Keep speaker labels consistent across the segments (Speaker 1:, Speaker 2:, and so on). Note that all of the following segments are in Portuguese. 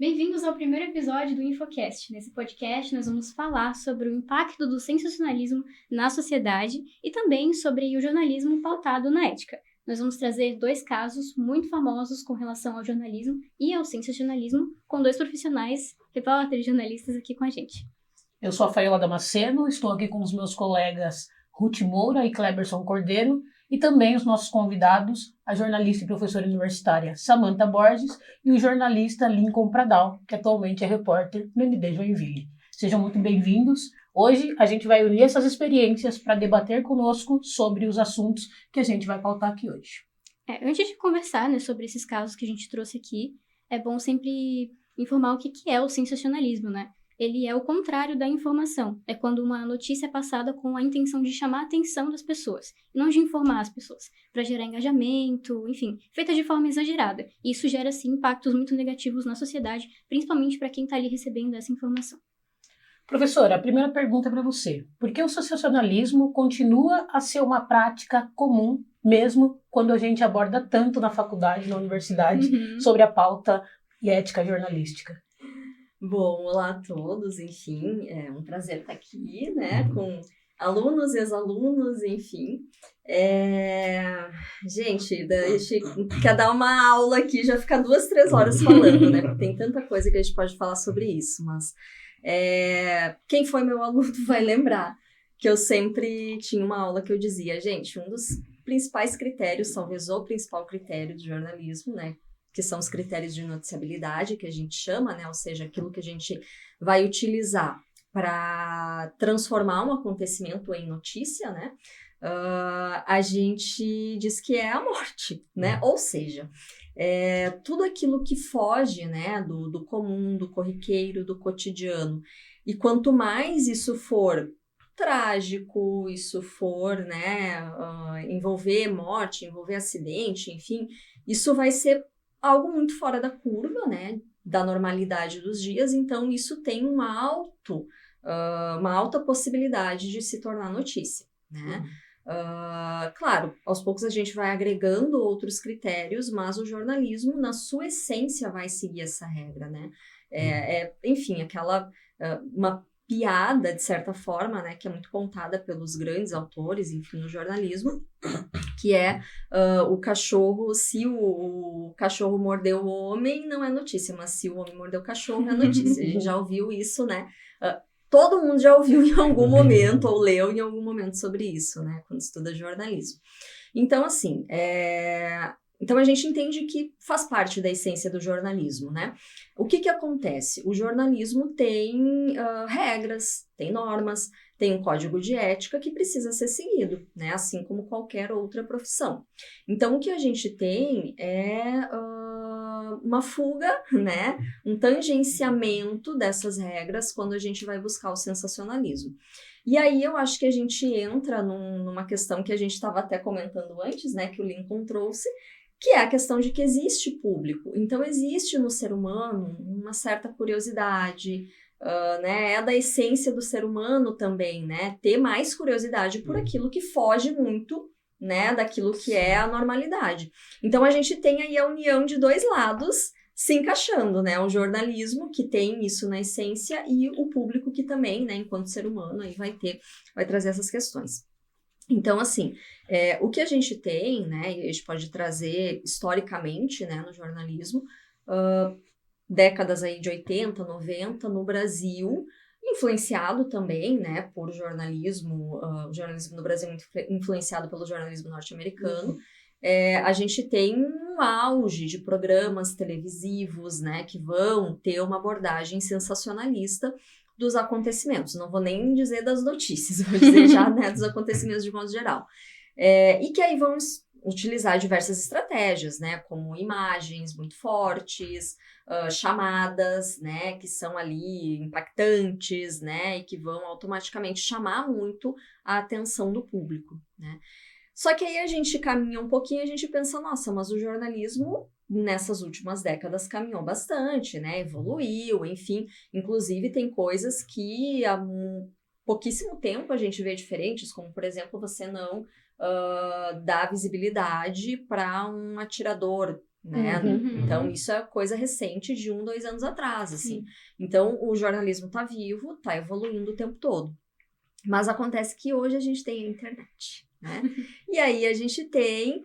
Speaker 1: Bem-vindos ao primeiro episódio do InfoCast. Nesse podcast, nós vamos falar sobre o impacto do sensacionalismo na sociedade e também sobre o jornalismo pautado na ética. Nós vamos trazer dois casos muito famosos com relação ao jornalismo e ao sensacionalismo, com dois profissionais, repórteres e jornalistas aqui com a gente.
Speaker 2: Eu sou a Faiola Damasceno, estou aqui com os meus colegas Ruth Moura e Cleberson Cordeiro, e também os nossos convidados, a jornalista e professora universitária Samantha Borges e o jornalista Lincoln Pradal, que atualmente é repórter no ND Joinville. Sejam muito bem-vindos. Hoje a gente vai unir essas experiências para debater conosco sobre os assuntos que a gente vai pautar aqui hoje.
Speaker 1: Antes de conversar sobre esses casos que a gente trouxe aqui, é bom sempre informar o que é o sensacionalismo, né? Ele é o contrário da informação. É quando uma notícia é passada com a intenção de chamar a atenção das pessoas, e não de informar as pessoas, para gerar engajamento, enfim, feita de forma exagerada. E isso gera, sim, impactos muito negativos na sociedade, principalmente para quem está ali recebendo essa informação.
Speaker 2: Professora, a primeira pergunta é para você. Por que o sensacionalismo continua a ser uma prática comum, mesmo quando a gente aborda tanto na faculdade, na universidade, sobre a pauta e ética jornalística?
Speaker 3: Bom, olá a todos, enfim, é um prazer estar aqui, né, com alunos, ex-alunos, enfim. Gente, a gente quer dar uma aula aqui, já ficar 2, 3 horas falando, né, porque tem tanta coisa que a gente pode falar sobre isso, mas quem foi meu aluno vai lembrar que eu sempre tinha uma aula que eu dizia, gente, um dos principais critérios, talvez o principal critério do jornalismo, né, que são os critérios de noticiabilidade, que a gente chama, né? Ou seja, aquilo que a gente vai utilizar para transformar um acontecimento em notícia, né? A gente diz que é a morte, né? Ou seja, tudo aquilo que foge, né, do comum, do corriqueiro, do cotidiano. E quanto mais isso for trágico, isso for, né, envolver morte, envolver acidente, enfim, isso vai ser algo muito fora da curva, né, da normalidade dos dias, então isso tem uma alta possibilidade de se tornar notícia, né. Claro, aos poucos a gente vai agregando outros critérios, mas o jornalismo, na sua essência, vai seguir essa regra, né. Enfim, uma piada, de certa forma, né, que é muito contada pelos grandes autores, enfim, no jornalismo, que é o cachorro, se o cachorro mordeu o homem, não é notícia, mas se o homem mordeu o cachorro, é notícia. A gente já ouviu isso, né? Todo mundo já ouviu em algum momento, ou leu em algum momento sobre isso, né? Quando estuda jornalismo. Então, assim, então a gente entende que faz parte da essência do jornalismo, né? O que acontece? O jornalismo tem regras, tem normas, tem um código de ética que precisa ser seguido, né? Assim como qualquer outra profissão. Então, o que a gente tem é uma fuga, né? Um tangenciamento dessas regras quando a gente vai buscar o sensacionalismo. E aí eu acho que a gente entra numa questão que a gente estava até comentando antes, né? Que o Lincoln trouxe, que é a questão de que existe público. Então, existe no ser humano uma certa curiosidade, né? É da essência do ser humano também, né? Ter mais curiosidade por aquilo que foge muito, né? Daquilo que é a normalidade. Então, a gente tem aí a união de dois lados se encaixando, né? O jornalismo, que tem isso na essência, e o público que também, né? Enquanto ser humano, aí vai trazer essas questões. Então, assim, o que a gente tem, né, e a gente pode trazer historicamente, né, no jornalismo, décadas aí de 80, 90, no Brasil, influenciado também, né, por jornalismo, o jornalismo no Brasil é muito influenciado pelo jornalismo norte-americano. A gente tem um auge de programas televisivos, né, que vão ter uma abordagem sensacionalista dos acontecimentos. Não vou nem dizer das notícias, vou dizer já, né, dos acontecimentos de modo geral. E que aí vão utilizar diversas estratégias, né, como imagens muito fortes, chamadas, né, que são ali impactantes, né, e que vão automaticamente chamar muito a atenção do público, né. Só que aí a gente caminha um pouquinho e a gente pensa, nossa, mas o jornalismo nessas últimas décadas caminhou bastante, né? Evoluiu, enfim. Inclusive tem coisas que há pouquíssimo tempo a gente vê diferentes, como, por exemplo, você não dar visibilidade para um atirador né?
Speaker 1: Uhum.
Speaker 3: Então, isso é coisa recente de 1, 2 anos atrás, assim.
Speaker 1: Sim.
Speaker 3: Então, o jornalismo tá vivo, tá evoluindo o tempo todo. Mas acontece que hoje a gente tem a internet, né? E aí a gente tem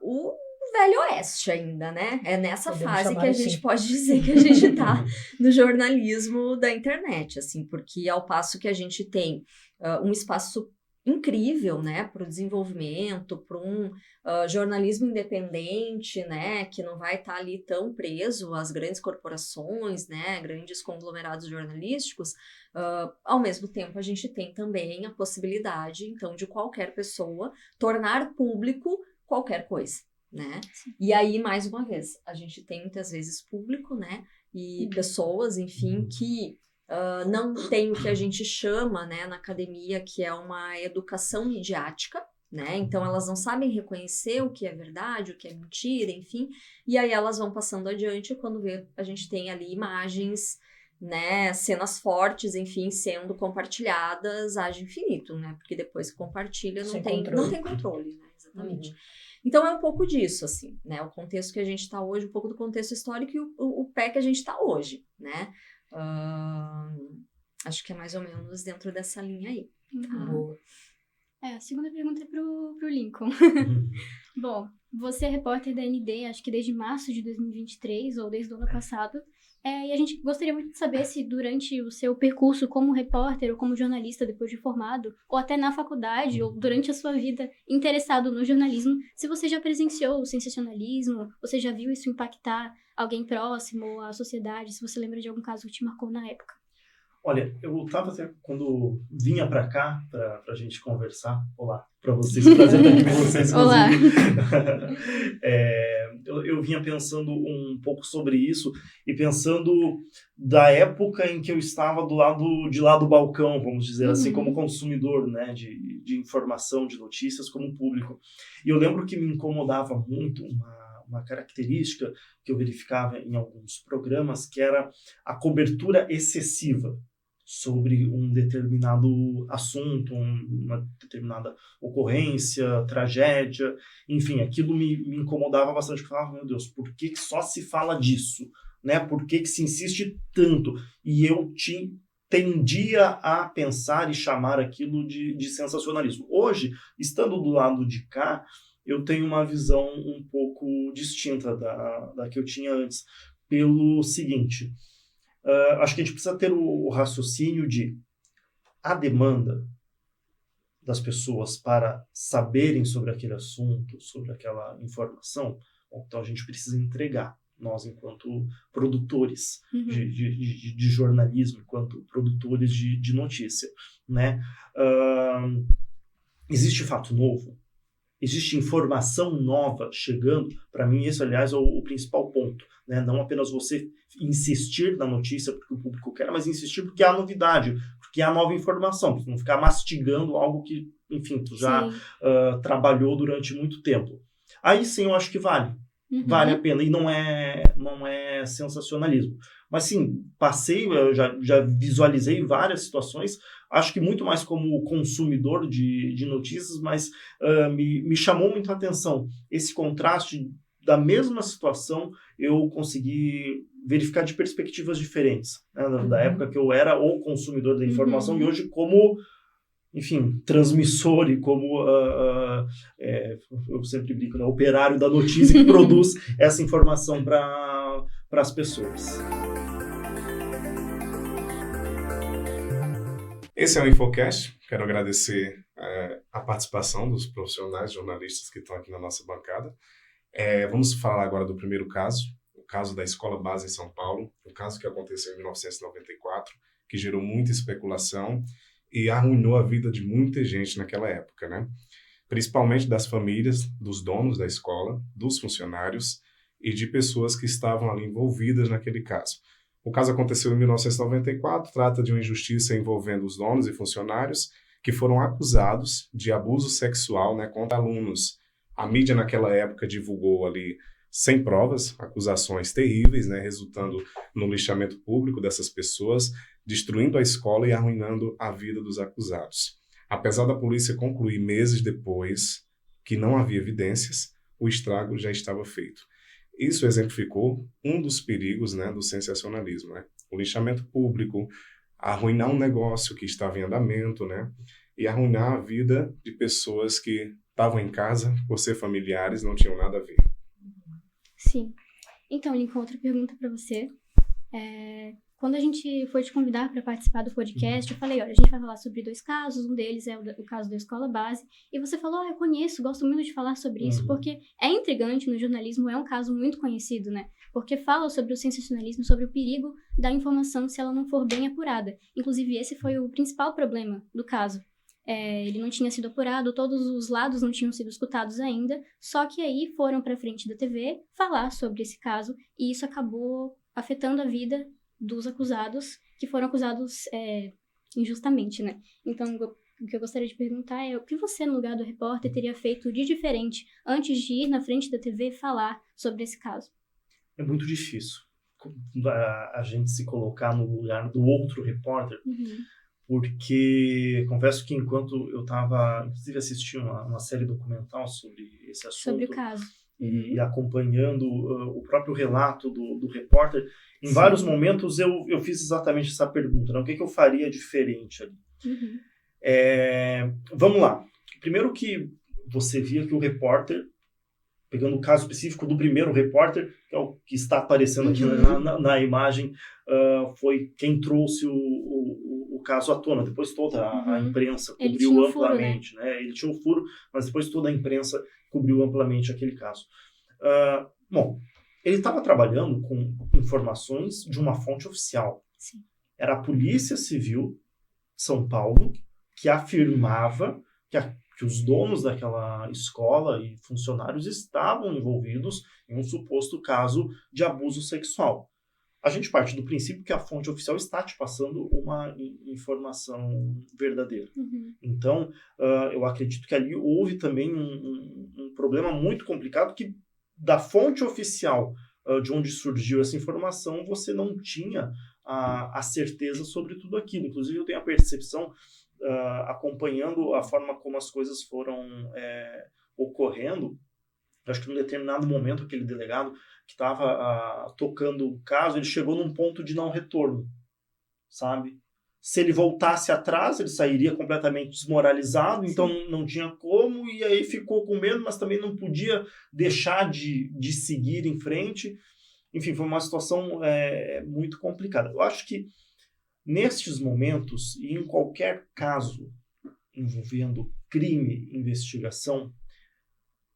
Speaker 3: o Velho Oeste ainda, né? É nessa
Speaker 2: Podemos
Speaker 3: fase
Speaker 2: chamar
Speaker 3: que a
Speaker 2: assim.
Speaker 3: gente pode dizer que a gente tá no jornalismo da internet, assim, porque ao passo que a gente tem um espaço incrível, né, para o desenvolvimento, para um jornalismo independente, né, que não vai estar ali tão preso às grandes corporações, né, grandes conglomerados jornalísticos, ao mesmo tempo a gente tem também a possibilidade, então, de qualquer pessoa tornar público qualquer coisa, né? E aí, mais uma vez, a gente tem muitas vezes público, né, e pessoas, enfim, que não tem o que a gente chama, né, na academia, que é uma educação midiática, né? Então elas não sabem reconhecer o que é verdade, o que é mentira, enfim, e aí elas vão passando adiante quando a gente tem ali imagens, né, cenas fortes, enfim, sendo compartilhadas ad infinito, né? Porque depois que compartilha não tem controle, né? Exatamente. Então é um pouco disso, assim, né? O contexto que a gente está hoje, um pouco do contexto histórico e o pé que a gente está hoje, né? Acho que é mais ou menos dentro dessa linha aí.
Speaker 2: Boa.
Speaker 1: A segunda pergunta é pro Lincoln. Bom, você é repórter da ND, acho que desde março de 2023, ou desde o ano passado. E a gente gostaria muito de saber se durante o seu percurso como repórter ou como jornalista depois de formado, ou até na faculdade, ou durante a sua vida interessado no jornalismo, se você já presenciou o sensacionalismo, você já viu isso impactar alguém próximo à sociedade, se você lembra de algum caso que te marcou na época.
Speaker 4: Olha, eu estava até, quando vinha para cá, para a gente conversar, olá, para vocês, prazer estar aqui com vocês.
Speaker 1: Olá.
Speaker 4: Eu vinha pensando um pouco sobre isso e pensando da época em que eu estava do lado de lá do balcão, vamos dizer assim, como consumidor, né, de informação, de notícias, como público. E eu lembro que me incomodava muito uma característica que eu verificava em alguns programas, que era a cobertura excessiva sobre um determinado assunto, uma determinada ocorrência, tragédia, enfim, aquilo me incomodava bastante, porque eu falava, meu Deus, por que só se fala disso? Né? Por que se insiste tanto? E eu tendia a pensar e chamar aquilo de sensacionalismo. Hoje, estando do lado de cá, eu tenho uma visão um pouco distinta da que eu tinha antes, pelo seguinte, acho que a gente precisa ter o raciocínio de a demanda das pessoas para saberem sobre aquele assunto, sobre aquela informação, então a gente precisa entregar, nós enquanto produtores de jornalismo, enquanto produtores de notícia, né? Existe fato novo? Existe informação nova chegando? Para mim, esse, aliás, é o principal ponto. Né? Não apenas você insistir na notícia porque o público quer, mas insistir porque há novidade, porque há nova informação, porque não ficar mastigando algo que, enfim, tu já trabalhou durante muito tempo. Aí sim, eu acho que vale. Vale a pena. E não é sensacionalismo. Mas sim, eu já visualizei várias situações, acho que muito mais como consumidor de notícias, mas me chamou muito a atenção esse contraste da mesma situação, eu consegui verificar de perspectivas diferentes, né? Da época que eu era o consumidor da informação e hoje como, enfim, transmissor e como, eu sempre brinco, né, operário da notícia que produz essa informação para as pessoas.
Speaker 5: Esse é o Infocast. Quero agradecer a participação dos profissionais jornalistas que estão aqui na nossa bancada. Vamos falar agora do primeiro caso, o caso da Escola Base em São Paulo, um caso que aconteceu em 1994, que gerou muita especulação e arruinou a vida de muita gente naquela época, né? Principalmente das famílias, dos donos da escola, dos funcionários e de pessoas que estavam ali envolvidas naquele caso. O caso aconteceu em 1994, trata de uma injustiça envolvendo os donos e funcionários que foram acusados de abuso sexual, né, contra alunos. A mídia naquela época divulgou ali, sem provas, acusações terríveis, né, resultando no lixamento público dessas pessoas, destruindo a escola e arruinando a vida dos acusados. Apesar da polícia concluir meses depois que não havia evidências, o estrago já estava feito. Isso exemplificou um dos perigos, né, do sensacionalismo, né? O linchamento público, arruinar um negócio que estava em andamento, né? E arruinar a vida de pessoas que estavam em casa, por ser familiares, não tinham nada a ver.
Speaker 1: Sim. Então, Lincoln, outra pergunta para você. Quando a gente foi te convidar para participar do podcast, eu falei, olha, a gente vai falar sobre 2 casos, um deles é o caso da escola base, e você falou, eu conheço, gosto muito de falar sobre isso, porque é intrigante no jornalismo, é um caso muito conhecido, né? Porque fala sobre o sensacionalismo, sobre o perigo da informação se ela não for bem apurada. Inclusive, esse foi o principal problema do caso. Ele não tinha sido apurado, todos os lados não tinham sido escutados ainda, só que aí foram para frente da TV falar sobre esse caso, e isso acabou afetando a vida dos acusados, que foram acusados injustamente, né? Então, o que eu gostaria de perguntar é o que você, no lugar do repórter, teria feito de diferente antes de ir na frente da TV falar sobre esse caso?
Speaker 4: É muito difícil a gente se colocar no lugar do outro repórter, porque confesso que enquanto eu estava, inclusive assistindo uma série documental sobre esse assunto,
Speaker 1: sobre o caso,
Speaker 4: e acompanhando o próprio relato do repórter, em vários momentos eu fiz exatamente essa pergunta, né? O que eu faria diferente ali? Vamos lá. Primeiro que você via que o repórter, pegando o caso específico do primeiro repórter, que é o que está aparecendo aqui na imagem, foi quem trouxe o caso à tona. Depois toda a imprensa cobriu amplamente. Né? Ele tinha um furo, mas depois toda a imprensa cobriu amplamente aquele caso. Bom, ele estava trabalhando com informações de uma fonte oficial.
Speaker 1: Sim.
Speaker 4: Era a Polícia Civil de São Paulo que afirmava que os donos daquela escola e funcionários estavam envolvidos em um suposto caso de abuso sexual. A gente parte do princípio que a fonte oficial está te passando uma informação verdadeira. Então, eu acredito que ali houve também um problema muito complicado que da fonte oficial de onde surgiu essa informação, você não tinha a certeza sobre tudo aquilo. Inclusive, eu tenho a percepção, acompanhando a forma como as coisas foram ocorrendo, acho que num determinado momento aquele delegado que estava tocando o caso, ele chegou num ponto de não retorno, sabe? Se ele voltasse atrás, ele sairia completamente desmoralizado, então não tinha como, e aí ficou com medo, mas também não podia deixar de seguir em frente. Enfim, foi uma situação muito complicada. Eu acho que nestes momentos, e em qualquer caso envolvendo crime, investigação,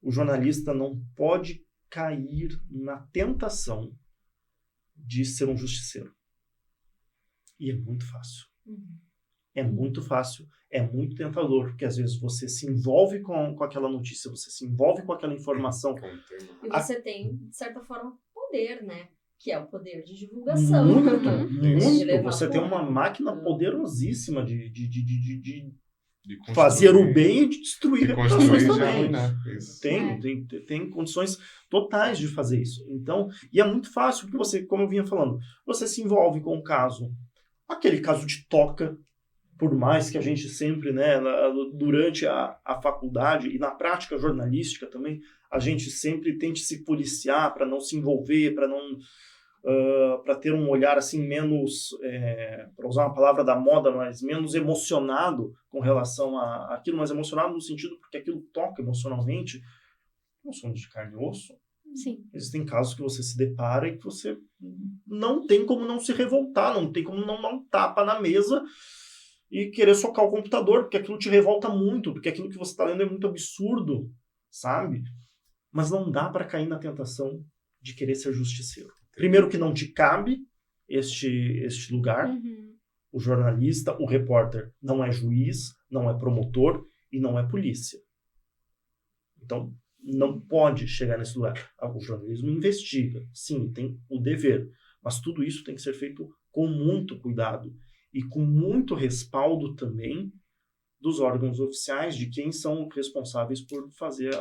Speaker 4: o jornalista não pode cair na tentação de ser um justiceiro. E é muito fácil. É muito fácil, é muito tentador, porque às vezes você se envolve com aquela notícia, você se envolve com aquela informação.
Speaker 3: E você tem, de certa forma, poder, né? Que é o poder de divulgação.
Speaker 4: Muito. Você tem uma máquina poderosíssima de fazer o bem e de destruir reputações também. Tem condições totais de fazer isso. Então, e é muito fácil, porque você, como eu vinha falando, você se envolve com o caso, aquele caso de toca, por mais que a gente sempre, né, durante a faculdade e na prática jornalística também, a gente sempre tente se policiar para não se envolver, para não para ter um olhar assim menos, para usar uma palavra da moda, mas menos emocionado com relação àquilo, mas emocionado no sentido porque aquilo toca emocionalmente. Não somos de carne e osso.
Speaker 1: Sim.
Speaker 4: Existem casos que você se depara e que você não tem como não se revoltar, não tem como não dar um tapa na mesa e querer socar o computador, porque aquilo te revolta muito, porque aquilo que você está lendo é muito absurdo, sabe? Mas não dá para cair na tentação de querer ser justiceiro. Primeiro que não te cabe este lugar. O jornalista, o repórter, não é juiz, não é promotor e não é polícia. Então, não pode chegar nesse lugar. O jornalismo investiga, sim, tem o dever, mas tudo isso tem que ser feito com muito cuidado e com muito respaldo também dos órgãos oficiais, de quem são responsáveis por fazer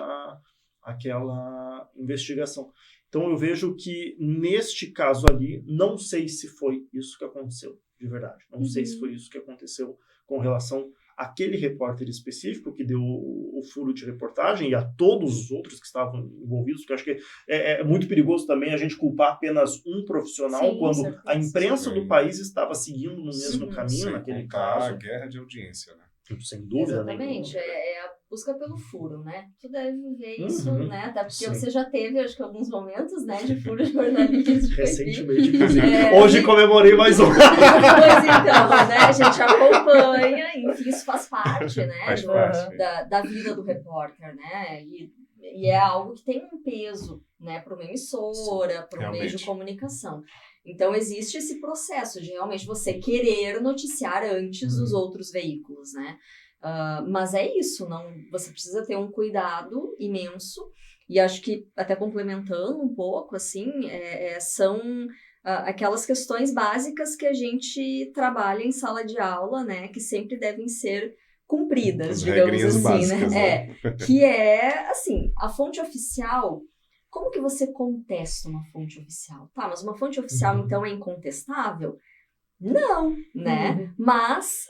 Speaker 4: aquela investigação. Então eu vejo que neste caso ali, não sei se foi isso que aconteceu, de verdade. Não sei se foi isso que aconteceu com relação aquele repórter específico que deu o furo de reportagem e a todos os outros que estavam envolvidos, porque eu acho que é muito perigoso também a gente culpar apenas um profissional.
Speaker 1: Sim,
Speaker 4: quando
Speaker 3: certeza.
Speaker 4: a imprensa
Speaker 5: Sim.
Speaker 4: do país estava seguindo no mesmo caminho
Speaker 5: Sem
Speaker 4: naquele
Speaker 5: contar
Speaker 4: caso.
Speaker 5: a guerra de audiência, né?
Speaker 4: Sem dúvida
Speaker 3: Exatamente,
Speaker 4: nenhuma.
Speaker 3: é a busca pelo furo, né? Tu deve ver isso,
Speaker 4: Uhum,
Speaker 3: né? Até porque
Speaker 4: sim.
Speaker 3: você já teve, acho que, alguns momentos, né, de furo jornalístico.
Speaker 4: Recentemente, inclusive.
Speaker 3: É,
Speaker 4: Hoje comemorei mais um.
Speaker 3: Pois então, né? A gente acompanha, enfim, isso faz parte, né?
Speaker 5: Faz parte.
Speaker 3: Da vida do repórter, né? E é algo que tem um peso, né, para uma emissora, para um meio de
Speaker 5: realmente.
Speaker 3: comunicação. Então, existe esse processo de realmente você querer noticiar antes dos outros veículos, né? Mas é isso, não, você precisa ter um cuidado imenso. E acho que, até complementando um pouco, assim, são aquelas questões básicas que a gente trabalha em sala de aula, né? Que sempre devem ser cumpridas,
Speaker 5: As
Speaker 3: digamos
Speaker 5: regrinhas
Speaker 3: assim,
Speaker 5: básicas,
Speaker 3: né? Que é, assim, a fonte oficial. Como que você contesta uma fonte oficial? Tá, mas uma fonte oficial, então, é incontestável? Não, né? Mas,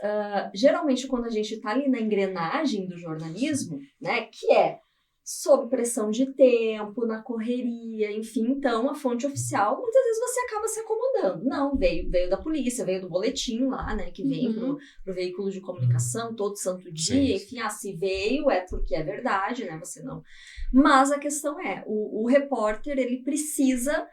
Speaker 3: geralmente, quando a gente está ali na engrenagem do jornalismo, né, que é sob pressão de tempo, na correria, enfim, então a fonte oficial, muitas vezes você acaba se acomodando. Não, veio da polícia, veio do boletim lá, né, que vem pro veículo de comunicação todo santo dia,
Speaker 5: Sim.
Speaker 3: enfim, se veio é porque é verdade, né, você não... Mas a questão é, o repórter, ele precisa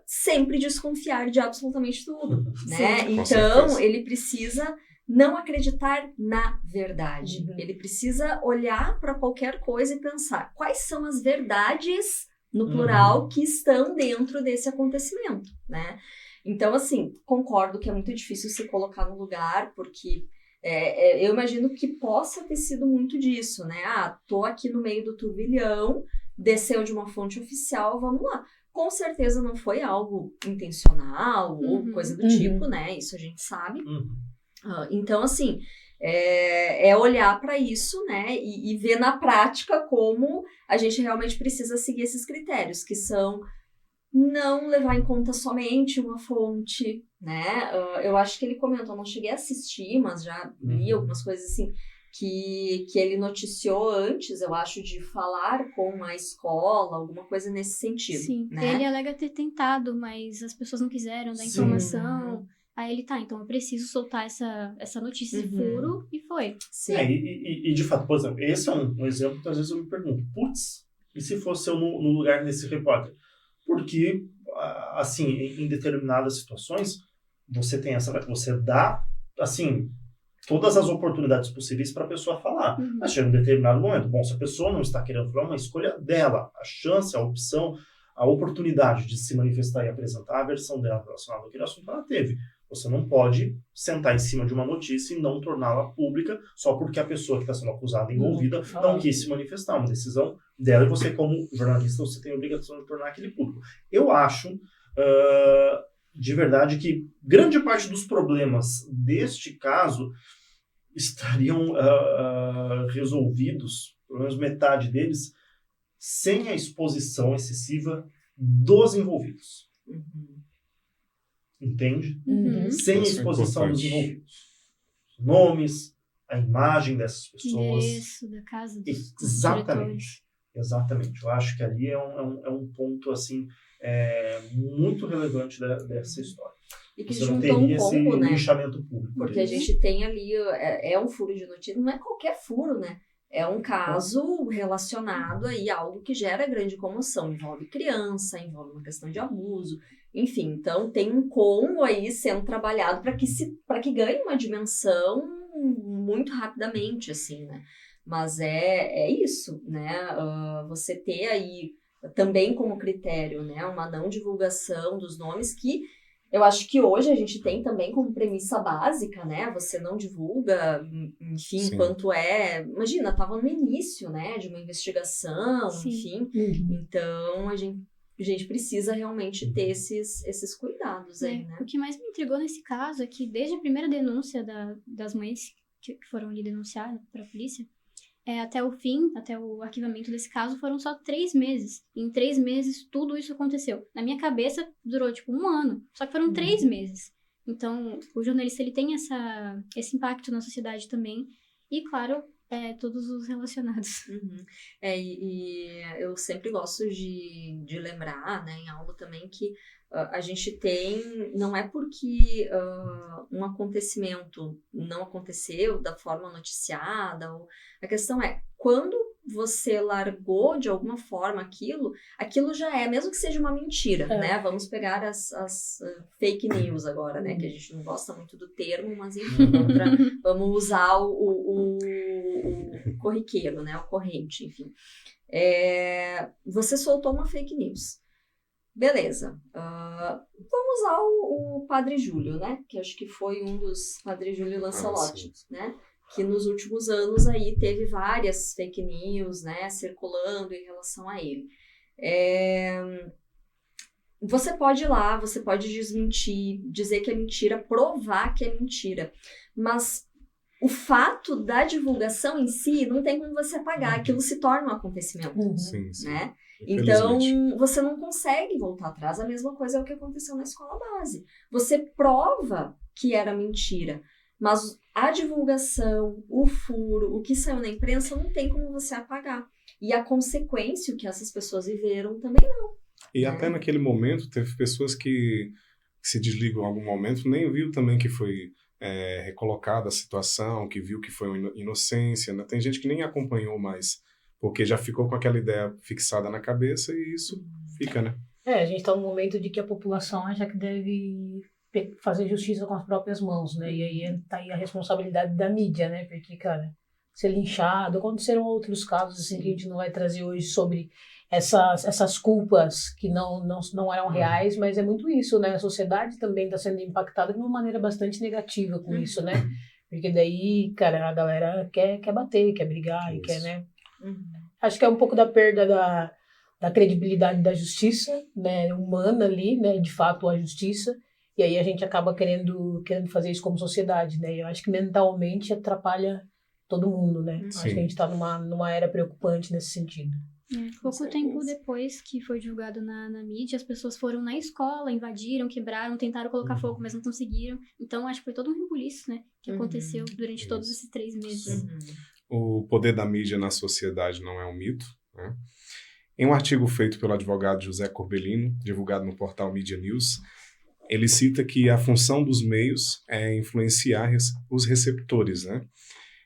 Speaker 3: sempre desconfiar de absolutamente tudo, né?
Speaker 5: Com
Speaker 3: Então,
Speaker 5: certeza.
Speaker 3: ele precisa não acreditar na verdade. Ele precisa olhar para qualquer coisa e pensar quais são as verdades, no plural, que estão dentro desse acontecimento, né? Então, assim, concordo que é muito difícil se colocar no lugar, porque eu imagino que possa ter sido muito disso, né? Tô aqui no meio do turbilhão, desceu de uma fonte oficial, vamos lá. Com certeza não foi algo intencional ou coisa do tipo, né? Isso a gente sabe. Então, assim, é olhar para isso, né? E ver na prática como a gente realmente precisa seguir esses critérios, que são não levar em conta somente uma fonte, né? Eu acho que ele comentou, não cheguei a assistir, mas já li algumas coisas assim, que ele noticiou antes, eu acho, de falar com a escola, alguma coisa nesse sentido.
Speaker 1: Sim,
Speaker 3: né?
Speaker 1: ele alega ter tentado, mas as pessoas não quiseram dar informação. Aí ele então eu preciso soltar essa notícia de furo, e foi.
Speaker 3: Sim.
Speaker 4: E de fato, por exemplo, esse é um exemplo que às vezes eu me pergunto, putz, e se fosse eu no lugar desse repórter? Porque, assim, em determinadas situações, você dá, assim, todas as oportunidades possíveis para a pessoa falar. Mas chega um determinado momento, bom, se a pessoa não está querendo falar, é uma escolha dela, a chance, a opção, a oportunidade de se manifestar e apresentar a versão dela relacionada àquele assunto, ela teve. Você não pode sentar em cima de uma notícia e não torná-la pública só porque a pessoa que está sendo acusada, envolvida, não quis se manifestar. Uma decisão dela e você, como jornalista, você tem a obrigação de tornar aquele público. Eu acho, de verdade, que grande parte dos problemas deste caso estariam resolvidos, pelo menos metade deles, sem a exposição excessiva dos envolvidos. Entende? Sem a
Speaker 5: Isso é
Speaker 4: exposição dos
Speaker 5: importante.
Speaker 4: envolvidos. Os nomes, a imagem dessas pessoas.
Speaker 1: Endereço da casa dos diretores.
Speaker 4: Exatamente. Exatamente. Eu acho que ali é um ponto assim, muito relevante dessa história.
Speaker 3: E que
Speaker 4: Você não
Speaker 3: juntou um
Speaker 4: teria
Speaker 3: combo,
Speaker 4: esse
Speaker 3: né?
Speaker 4: linchamento público.
Speaker 3: Porque a gente tem ali, um furo de notícia, não é qualquer furo, né? É um caso relacionado aí a algo que gera grande comoção, envolve criança, envolve uma questão de abuso, enfim, então tem um combo aí sendo trabalhado para que ganhe uma dimensão muito rapidamente, assim, né? Mas é isso, né? Você ter aí também como critério, né, uma não divulgação dos nomes que eu acho que hoje a gente tem também como premissa básica, né? Você não divulga, enfim,
Speaker 5: Sim.
Speaker 3: quanto Imagina, estava no início, né? De uma investigação,
Speaker 1: Sim.
Speaker 3: enfim. Então, a gente precisa realmente ter esses cuidados aí, né?
Speaker 1: O que mais me intrigou nesse caso é que desde a primeira denúncia das mães que foram ali denunciar para a polícia, até o fim, até o arquivamento desse caso, foram só 3 meses. Em 3 meses, tudo isso aconteceu. Na minha cabeça, durou, 1 ano. Só que foram 3 meses. Então, o jornalista, ele tem esse impacto na sociedade também. e, claro, todos os relacionados.
Speaker 3: Uhum. E eu sempre gosto de lembrar, né, em aula também, que a gente tem, não é porque um acontecimento não aconteceu da forma noticiada, a questão é, quando você largou de alguma forma aquilo já é, mesmo que seja uma mentira, né? Vamos pegar as fake news agora, né? Que a gente não gosta muito do termo, mas enfim, vamos usar o corriqueiro, né? O corrente, enfim. Você soltou uma fake news. Beleza. Vamos usar o Padre Júlio, né? Que acho que foi um dos Padre Júlio Lancelotti, né? Que nos últimos anos aí teve várias fake news, né, circulando em relação a ele. Você pode ir lá, você pode desmentir, dizer que é mentira, provar que é mentira, mas o fato da divulgação em si não tem como você apagar, aquilo se torna um acontecimento,
Speaker 5: Sim, sim.
Speaker 3: né? Então, você não consegue voltar atrás. A mesma coisa é o que aconteceu na escola base. Você prova que era mentira, mas a divulgação, o furo, o que saiu na imprensa, não tem como você apagar. E a consequência que essas pessoas viveram também não.
Speaker 5: E até naquele momento, teve pessoas que se desligam em algum momento, nem viu também que foi recolocada a situação, que viu que foi uma inocência, né? Tem gente que nem acompanhou mais, porque já ficou com aquela ideia fixada na cabeça e isso fica, né?
Speaker 2: A gente está num momento de que a população acha que deve fazer justiça com as próprias mãos, né? E aí tá aí a responsabilidade da mídia, né? Porque, cara, ser linchado, aconteceram outros casos assim que a gente não vai trazer hoje sobre essas culpas que não eram reais, mas é muito isso, né? A sociedade também está sendo impactada de uma maneira bastante negativa com isso, né? Porque daí, cara, a galera quer bater, quer brigar e quer, né? Acho que é um pouco da perda da credibilidade da justiça, né? Humana ali, né? De fato, a justiça. E aí a gente acaba querendo fazer isso como sociedade, né? Eu acho que mentalmente atrapalha todo mundo, né?
Speaker 5: Sim.
Speaker 2: Acho que a gente está numa era preocupante nesse sentido.
Speaker 1: Pouco tempo depois que foi divulgado na mídia, as pessoas foram na escola, invadiram, quebraram, tentaram colocar fogo, mas não conseguiram. Então, acho que foi todo um rebuliço, né? Que aconteceu durante todos esses 3 meses.
Speaker 5: O poder da mídia na sociedade não é um mito, né? Em um artigo feito pelo advogado José Corbellino, divulgado no portal Media News, ele cita que a função dos meios é influenciar os receptores, né?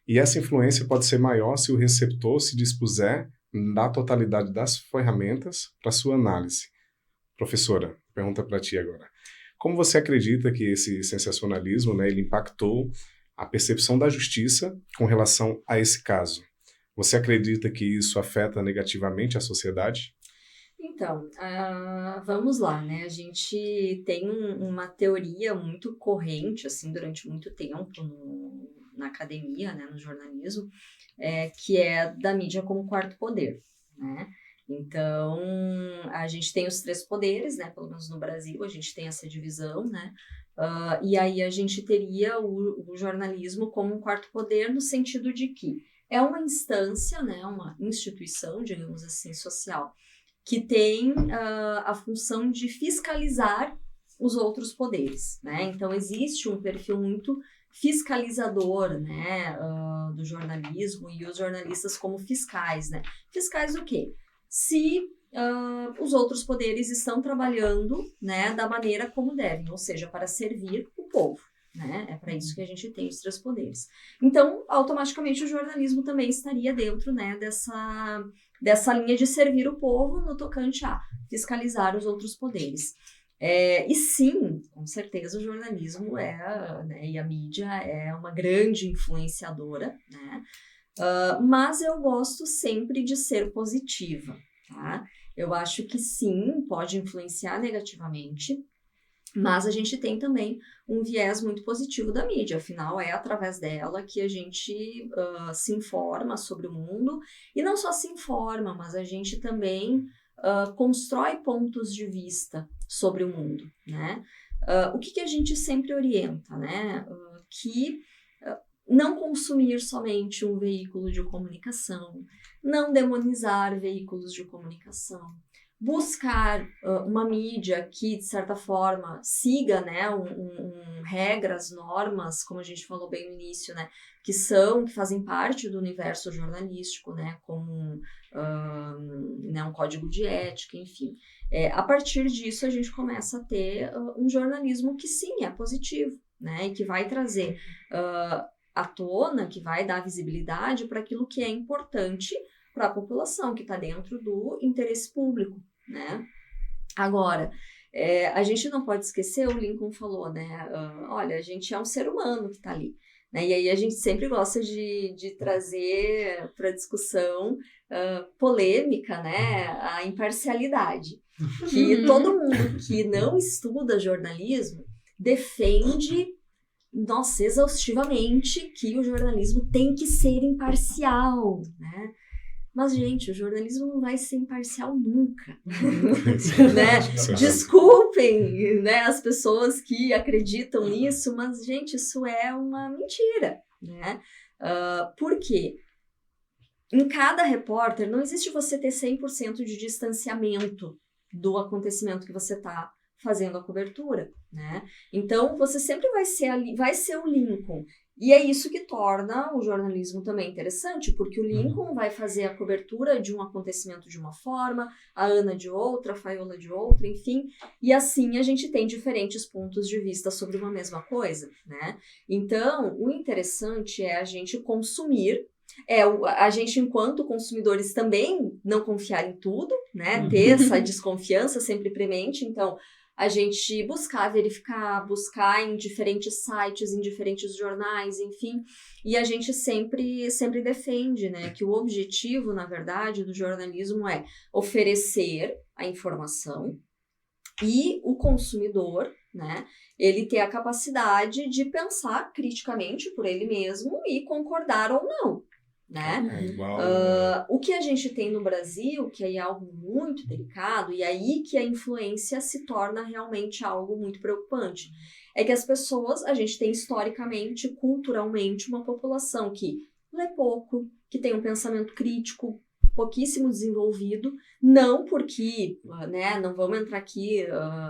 Speaker 5: E essa influência pode ser maior se o receptor se dispuser na totalidade das ferramentas para sua análise. Professora, pergunta para ti agora. Como você acredita que esse sensacionalismo, né, ele impactou a percepção da justiça com relação a esse caso? Você acredita que isso afeta negativamente a sociedade?
Speaker 3: Então, vamos lá, né? A gente tem uma teoria muito corrente, assim, durante muito tempo na academia, né, no jornalismo, que é da mídia como quarto poder, né? Então, a gente tem os 3 poderes, né? Pelo menos no Brasil, a gente tem essa divisão, né? E aí a gente teria o jornalismo como um quarto poder no sentido de que é uma instância, né? Uma instituição, digamos assim, social, que tem a função de fiscalizar os outros poderes, né? Então, existe um perfil muito fiscalizador, né, do jornalismo e os jornalistas como fiscais, né? Fiscais do quê? Se os outros poderes estão trabalhando, né, da maneira como devem, ou seja, para servir o povo, né? É para isso que a gente tem os 3 poderes. Então, automaticamente, o jornalismo também estaria dentro, né, dessa linha de servir o povo no tocante a fiscalizar os outros poderes. E sim, com certeza o jornalismo né, e a mídia é uma grande influenciadora, né? Mas eu gosto sempre de ser positiva, tá? Eu acho que sim, pode influenciar negativamente, mas a gente tem também um viés muito positivo da mídia, afinal é através dela que a gente se informa sobre o mundo, e não só se informa, mas a gente também constrói pontos de vista sobre o mundo, né? O que a gente sempre orienta, né? Que não consumir somente um veículo de comunicação, não demonizar veículos de comunicação, buscar uma mídia que, de certa forma, siga, né, regras, normas, como a gente falou bem no início, né, que fazem parte do universo jornalístico, né, como né, um código de ética, enfim. A partir disso, a gente começa a ter um jornalismo que, sim, é positivo, né, e que vai trazer à tona, que vai dar visibilidade para aquilo que é importante para a população, que está dentro do interesse público, né? Agora, a gente não pode esquecer, o Lincoln falou, né? Olha, a gente é um ser humano que está ali, né? E aí a gente sempre gosta de trazer para a discussão polêmica, né? A imparcialidade. Que todo mundo que não estuda jornalismo defende, nossa, exaustivamente, que o jornalismo tem que ser imparcial, né? Mas, gente, o jornalismo não vai ser imparcial nunca, né? Desculpem, né, as pessoas que acreditam nisso, mas, gente, isso é uma mentira, né? Por quê? Em cada repórter, não existe você ter 100% de distanciamento do acontecimento que você está fazendo a cobertura, né? Então, você sempre vai ser o Lincoln. E é isso que torna o jornalismo também interessante, porque o Lincoln vai fazer a cobertura de um acontecimento de uma forma, a Ana de outra, a Faiola de outra, enfim. E assim a gente tem diferentes pontos de vista sobre uma mesma coisa, né? Então, o interessante é a gente consumir, a gente, enquanto consumidores, também não confiar em tudo, né? Ter essa desconfiança sempre premente. Então, a gente buscar, verificar, buscar em diferentes sites, em diferentes jornais, enfim. E a gente sempre defende, né, que o objetivo, na verdade, do jornalismo é oferecer a informação e o consumidor, né, ele ter a capacidade de pensar criticamente por ele mesmo e concordar ou não. Né? O que a gente tem no Brasil, que aí é algo muito delicado, e aí que a influência se torna realmente algo muito preocupante, é que as pessoas, a gente tem historicamente, culturalmente, uma população que lê pouco, que tem um pensamento crítico pouquíssimo desenvolvido, não porque, né, não vamos entrar aqui,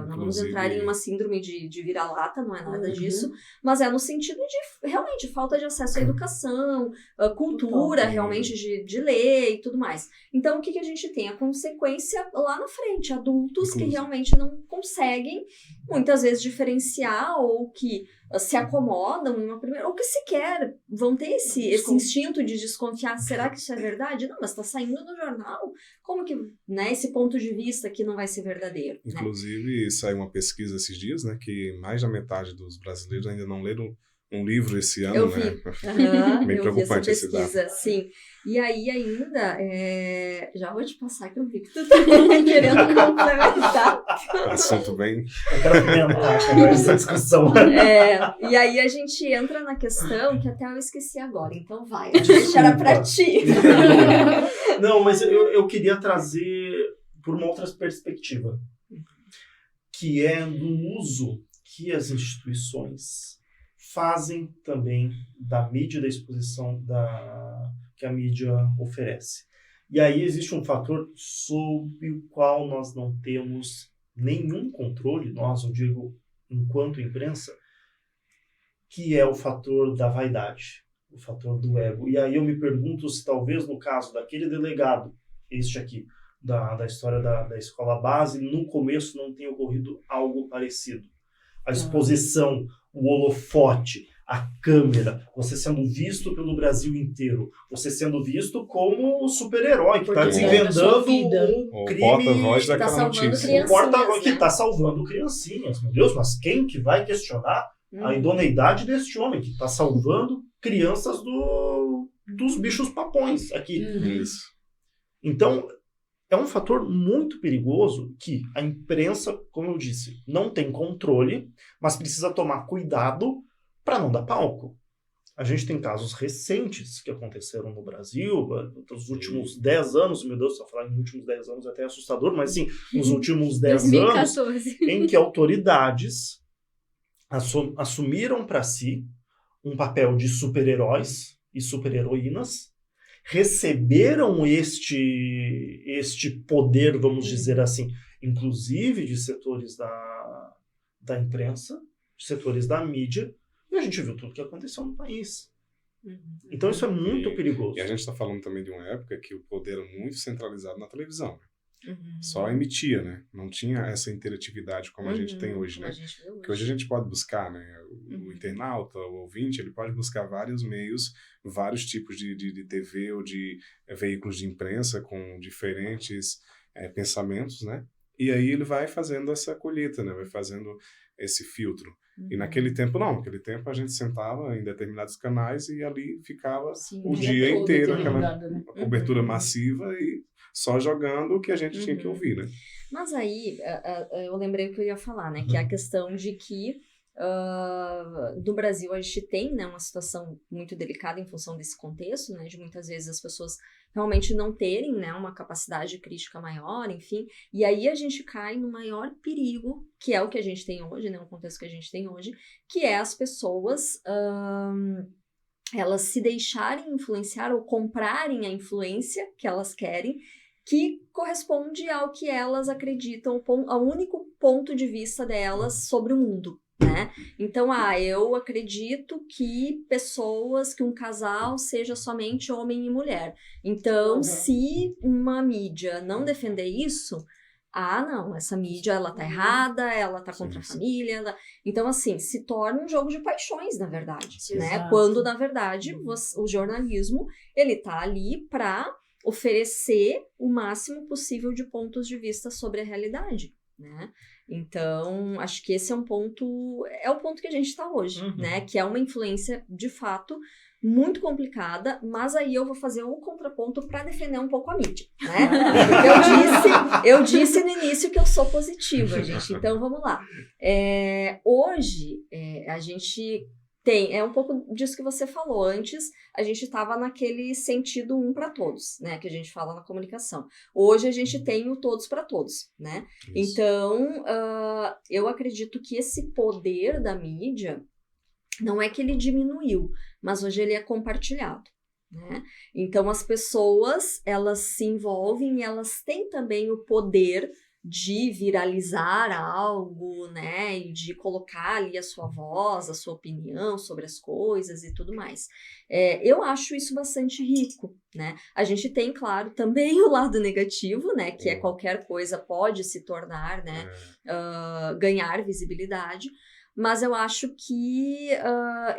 Speaker 3: não vamos entrar em uma síndrome de vira-lata, não é nada disso, mas é no sentido de, realmente, falta de acesso à educação, cultura, realmente, de ler e tudo mais. Então, o que a gente tem? A consequência lá na frente, adultos que realmente não conseguem, muitas vezes, diferenciar ou que se acomodam em uma primeira, ou que sequer vão ter esse instinto de desconfiar, será que isso é verdade? Não, mas está saindo no jornal, como que, né, esse ponto de vista aqui não vai ser verdadeiro?
Speaker 5: Inclusive, né? Saiu uma pesquisa esses dias, né, que mais da metade dos brasileiros ainda não leram um livro esse ano,
Speaker 3: eu vi.
Speaker 5: Né? Bem preocupante esse dado.
Speaker 3: Sim. E aí ainda, já vou te passar que eu vi que tu tá querendo complementar.
Speaker 5: Assunto bem...
Speaker 4: Eu quero comentar essa discussão.
Speaker 3: E aí a gente entra na questão que até eu esqueci agora, então vai, eu deixar pra ti.
Speaker 4: Não, mas eu queria trazer por uma outra perspectiva, que é do uso que as instituições fazem também da mídia e da exposição que a mídia oferece. E aí existe um fator sobre o qual nós não temos nenhum controle, nós, eu digo, enquanto imprensa, que é o fator da vaidade, o fator do ego. E aí eu me pergunto se talvez no caso daquele delegado, este aqui, da história da escola base, no começo não tenha ocorrido algo parecido. A exposição, o holofote, a câmera, você sendo visto pelo Brasil inteiro, você sendo visto como o super-herói que está desvendando um crime,
Speaker 5: porta-voz daquela notícia.
Speaker 4: O porta-voz que está salvando criancinhas. Meu Deus, mas quem que vai questionar a idoneidade deste homem que está salvando crianças dos bichos papões aqui?
Speaker 5: Isso.
Speaker 4: Então, é um fator muito perigoso que a imprensa, como eu disse, não tem controle, mas precisa tomar cuidado para não dar palco. A gente tem casos recentes que aconteceram no Brasil, nos últimos 10 anos, meu Deus, só falar em últimos 10 anos é até assustador, mas sim, nos últimos 10
Speaker 1: 2014.
Speaker 4: anos, em que autoridades assumiram para si um papel de super-heróis e super-heroínas receberam este poder, vamos dizer assim, inclusive de setores da imprensa, de setores da mídia, e a gente viu tudo o que aconteceu no país. Então isso é muito perigoso.
Speaker 5: E a gente está falando também de uma época que o poder era muito centralizado na televisão. Só emitia, né? Não tinha essa interatividade como a gente tem hoje, né? Porque hoje a gente pode buscar, né? O internauta, o ouvinte, ele pode buscar vários meios, vários tipos de TV ou de veículos de imprensa com diferentes pensamentos, né? E aí ele vai fazendo essa colheita, né? Vai fazendo esse filtro. E naquele tempo, não. Naquele tempo a gente sentava em determinados canais e ali ficava o dia inteiro, aquela cobertura massiva e só jogando o que a gente tinha que ouvir, né?
Speaker 3: Mas aí, eu lembrei o que eu ia falar, né? Que é a questão de que no Brasil a gente tem, né, uma situação muito delicada em função desse contexto, né? De muitas vezes as pessoas realmente não terem, né, uma capacidade crítica maior, enfim. E aí a gente cai no maior perigo, que é o que a gente tem hoje, né? O contexto que a gente tem hoje, que é as pessoas... elas se deixarem influenciar ou comprarem a influência que elas querem, que corresponde ao que elas acreditam, ao único ponto de vista delas sobre o mundo, né? Então, eu acredito que um casal seja somente homem e mulher. Então, se uma mídia não defender isso, não, essa mídia, ela tá errada, ela tá contra a família. Então, assim, se torna um jogo de paixões, na verdade, né?
Speaker 2: Exato.
Speaker 3: Quando, na verdade, o jornalismo, ele tá ali para oferecer o máximo possível de pontos de vista sobre a realidade, né? Então, acho que esse é o ponto que a gente tá hoje, né? Que é uma influência, de fato, muito complicada, mas aí eu vou fazer um contraponto para defender um pouco a mídia, né? Porque eu disse no início que eu sou positiva, gente, então vamos lá. Hoje, a gente tem, um pouco disso que você falou, antes a gente estava naquele sentido um para todos, né, que a gente fala na comunicação. Hoje a gente tem o todos para todos, né? Isso. Então, eu acredito que esse poder da mídia, não é que ele diminuiu, mas hoje ele é compartilhado, né? Então, as pessoas, elas se envolvem e elas têm também o poder de viralizar algo, né? E de colocar ali a sua voz, a sua opinião sobre as coisas e tudo mais. Eu acho isso bastante rico, né? A gente tem, claro, também o lado negativo, né? Que qualquer coisa pode se tornar, né? Ganhar visibilidade. Mas eu acho que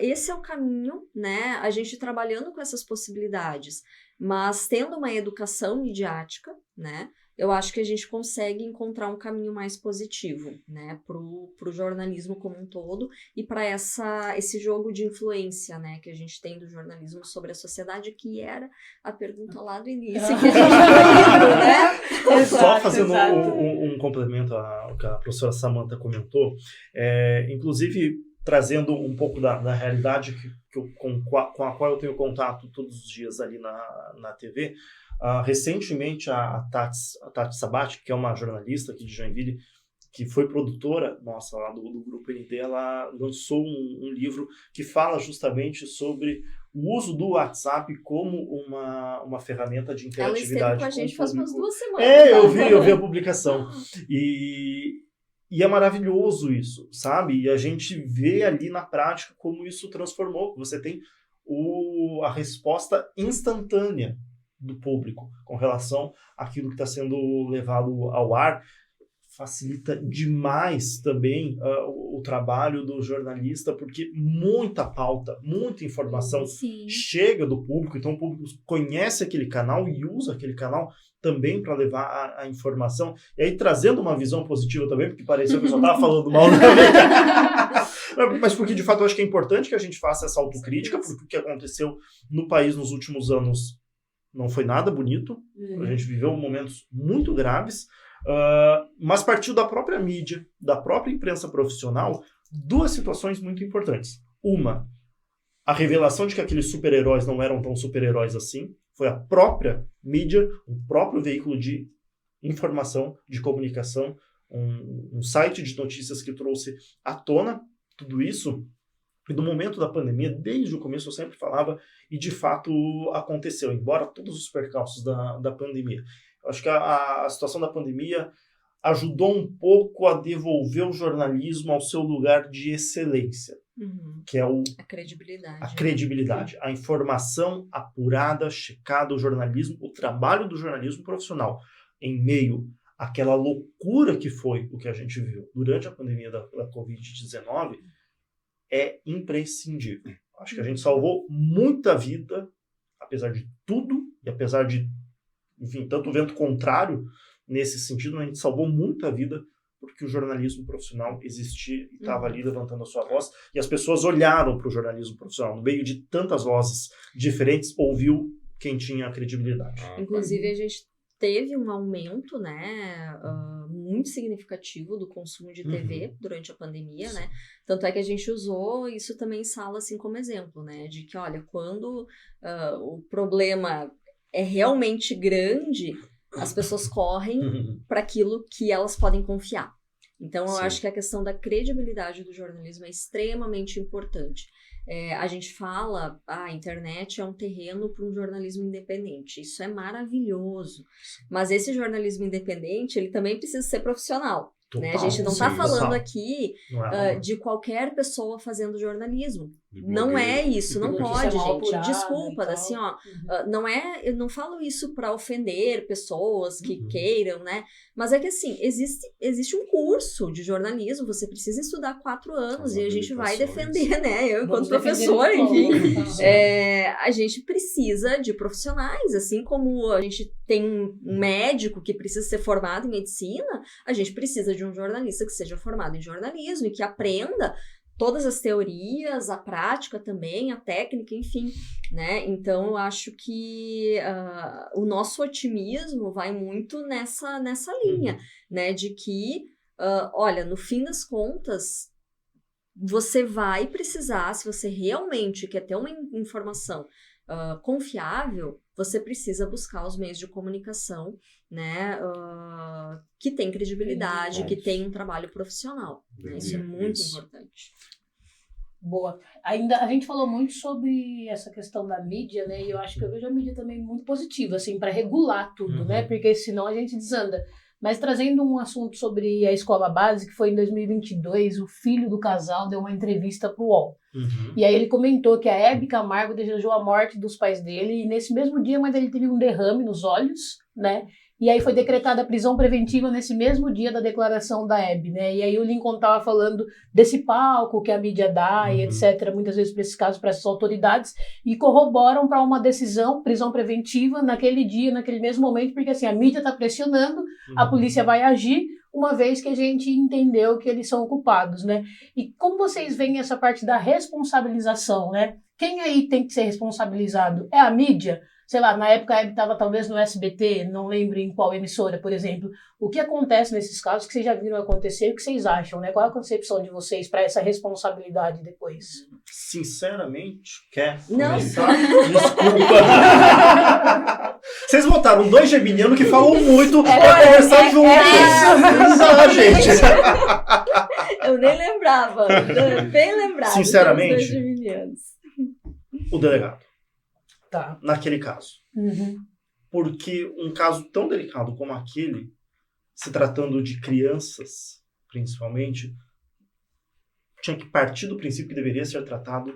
Speaker 3: esse é o caminho, né? A gente trabalhando com essas possibilidades, mas tendo uma educação midiática, né? Eu acho que a gente consegue encontrar um caminho mais positivo, né? Pro jornalismo como um todo e para esse jogo de influência, né? Que a gente tem do jornalismo sobre a sociedade, que era a pergunta lá do início, que a gente foi indo, né?
Speaker 4: Só fazendo um complemento ao que a professora Samantha comentou, inclusive trazendo um pouco da realidade com a qual eu tenho contato todos os dias ali na TV. Recentemente, a Tati Sabati, que é uma jornalista aqui de Joinville, que foi produtora nossa lá do Grupo ND, ela lançou um livro que fala justamente sobre o uso do WhatsApp como uma ferramenta de interatividade.
Speaker 3: Ela esteve com a gente faz umas 2 semanas.
Speaker 4: Eu vi a publicação. E é maravilhoso isso, sabe? E a gente vê ali na prática como isso transformou. Você tem a resposta instantânea do público com relação àquilo que está sendo levado ao ar. Facilita demais também o trabalho do jornalista, porque muita pauta, muita informação chega do público, então o público conhece aquele canal e usa aquele canal também para levar a informação, e aí trazendo uma visão positiva também, porque pareceu que eu só estava falando mal mas porque de fato eu acho que é importante que a gente faça essa autocrítica, porque o que aconteceu no país nos últimos anos não foi nada bonito, a gente viveu momentos muito graves, mas partiu da própria mídia, da própria imprensa profissional, 2 situações muito importantes. Uma, a revelação de que aqueles super-heróis não eram tão super-heróis assim, foi a própria mídia, o próprio veículo de informação, de comunicação, um site de notícias que trouxe à tona tudo isso, E do momento da pandemia, desde o começo eu sempre falava, e de fato aconteceu, embora todos os percalços da pandemia. Eu acho que a situação da pandemia ajudou um pouco a devolver o jornalismo ao seu lugar de excelência, que é
Speaker 3: A credibilidade.
Speaker 4: a credibilidade, a informação apurada, checada, o jornalismo, o trabalho do jornalismo profissional em meio àquela loucura que foi o que a gente viu durante a pandemia da Covid-19 é imprescindível. Acho que a gente salvou muita vida, apesar de tudo, e apesar de, enfim, tanto o vento contrário nesse sentido, a gente salvou muita vida porque o jornalismo profissional existia e estava ali levantando a sua voz, e as pessoas olharam para o jornalismo profissional. No meio de tantas vozes diferentes, ouviu quem tinha a credibilidade.
Speaker 3: Inclusive, a gente teve um aumento, né, muito significativo do consumo de TV durante a pandemia, né? Tanto é que a gente usou isso também em sala assim como exemplo, né? De que, olha, quando o problema é realmente grande, as pessoas correm para aquilo que elas podem confiar. Então, eu acho que a questão da credibilidade do jornalismo é extremamente importante. A gente fala, a internet é um terreno para um jornalismo independente. Isso é maravilhoso. Mas esse jornalismo independente, ele também precisa ser profissional. Né? A gente não está falando aqui de qualquer pessoa fazendo jornalismo. Não é isso, não pode, gente. Desculpa, assim, ó. Não é, eu não falo isso para ofender pessoas que queiram, né? Mas é que assim, existe um curso de jornalismo, você precisa estudar 4 anos e a gente vai defender, né? Eu, enquanto professora, enfim, a gente precisa de profissionais, assim como a gente tem um médico que precisa ser formado em medicina, a gente precisa de um jornalista que seja formado em jornalismo e que aprenda todas as teorias, a prática também, a técnica, enfim, né? Então, eu acho que o nosso otimismo vai muito nessa linha, né? De que, olha, no fim das contas, você vai precisar, se você realmente quer ter uma informação confiável, você precisa buscar os meios de comunicação, né, que tem credibilidade, que tem um trabalho profissional. Né? Isso é muito importante.
Speaker 2: Boa. Ainda a gente falou muito sobre essa questão da mídia, né? E eu acho que eu vejo a mídia também muito positiva, assim, para regular tudo, né? Porque senão a gente desanda. Mas trazendo um assunto sobre a escola base, que foi em 2022, o filho do casal deu uma entrevista para o UOL. E aí ele comentou que a Hebe Camargo desejou a morte dos pais dele, e nesse mesmo dia, mas ele teve um derrame nos olhos, né? E aí foi decretada a prisão preventiva nesse mesmo dia da declaração da Hebe, né? E aí o Lincoln estava falando desse palco que a mídia dá e etc., muitas vezes para esses casos, para essas autoridades, e corroboram para uma decisão, prisão preventiva, naquele dia, naquele mesmo momento, porque assim, a mídia está pressionando, a polícia vai agir, uma vez que a gente entendeu que eles são culpados, né? E como vocês veem essa parte da responsabilização, né? Quem aí tem que ser responsabilizado? É a mídia? Sei lá, na época a Hebe estava talvez no SBT, não lembro em qual emissora, por exemplo. O que acontece nesses casos que vocês já viram acontecer e o que vocês acham, né? Qual é a concepção de vocês para essa responsabilidade depois?
Speaker 4: Sinceramente, quer
Speaker 3: Não.
Speaker 4: começar? Desculpa. Vocês botaram 2 geminianos que falam muito pra conversar juntos. Gente.
Speaker 3: Eu nem lembrava. Bem lembrado.
Speaker 4: Sinceramente,
Speaker 3: dos 2 geminianos.
Speaker 4: O delegado.
Speaker 2: Tá.
Speaker 4: Naquele caso. Porque um caso tão delicado como aquele, se tratando de crianças, principalmente, tinha que partir do princípio que deveria ser tratado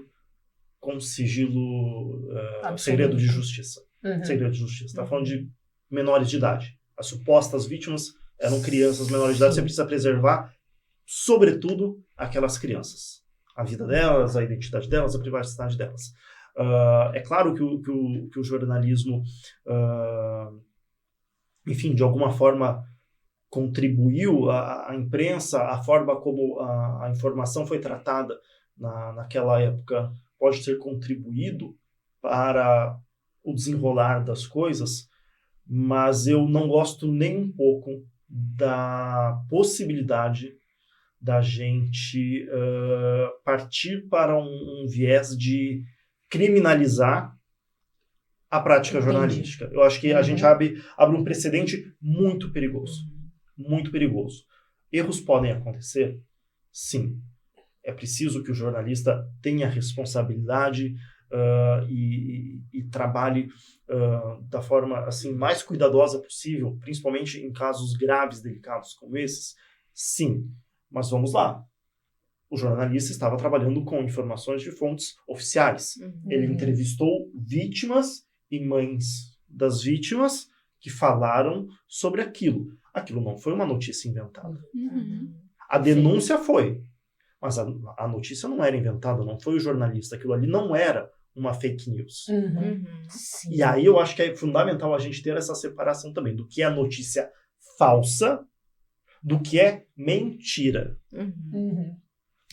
Speaker 4: com sigilo, segredo de justiça. Segredo de justiça. Está falando de menores de idade. As supostas vítimas eram crianças menores de idade. Você precisa preservar, sobretudo, aquelas crianças. A vida delas, a identidade delas, a privacidade delas. É claro que o jornalismo, enfim, de alguma forma contribuiu, a imprensa, a forma como a informação foi tratada naquela época pode ter contribuído para o desenrolar das coisas, mas eu não gosto nem um pouco da possibilidade da gente partir para um viés de criminalizar a prática jornalística. Eu acho que a gente abre um precedente muito perigoso. Muito perigoso. Erros podem acontecer? Sim. É preciso que o jornalista tenha responsabilidade e trabalhe da forma assim, mais cuidadosa possível, principalmente em casos graves, delicados como esses? Sim, mas vamos lá. O jornalista estava trabalhando com informações de fontes oficiais. Ele entrevistou vítimas e mães das vítimas que falaram sobre aquilo. Aquilo não foi uma notícia inventada. A denúncia foi, mas a notícia não era inventada, não foi o jornalista. Aquilo ali não era uma fake news. E aí eu acho que é fundamental a gente ter essa separação também do que é notícia falsa, do que é mentira.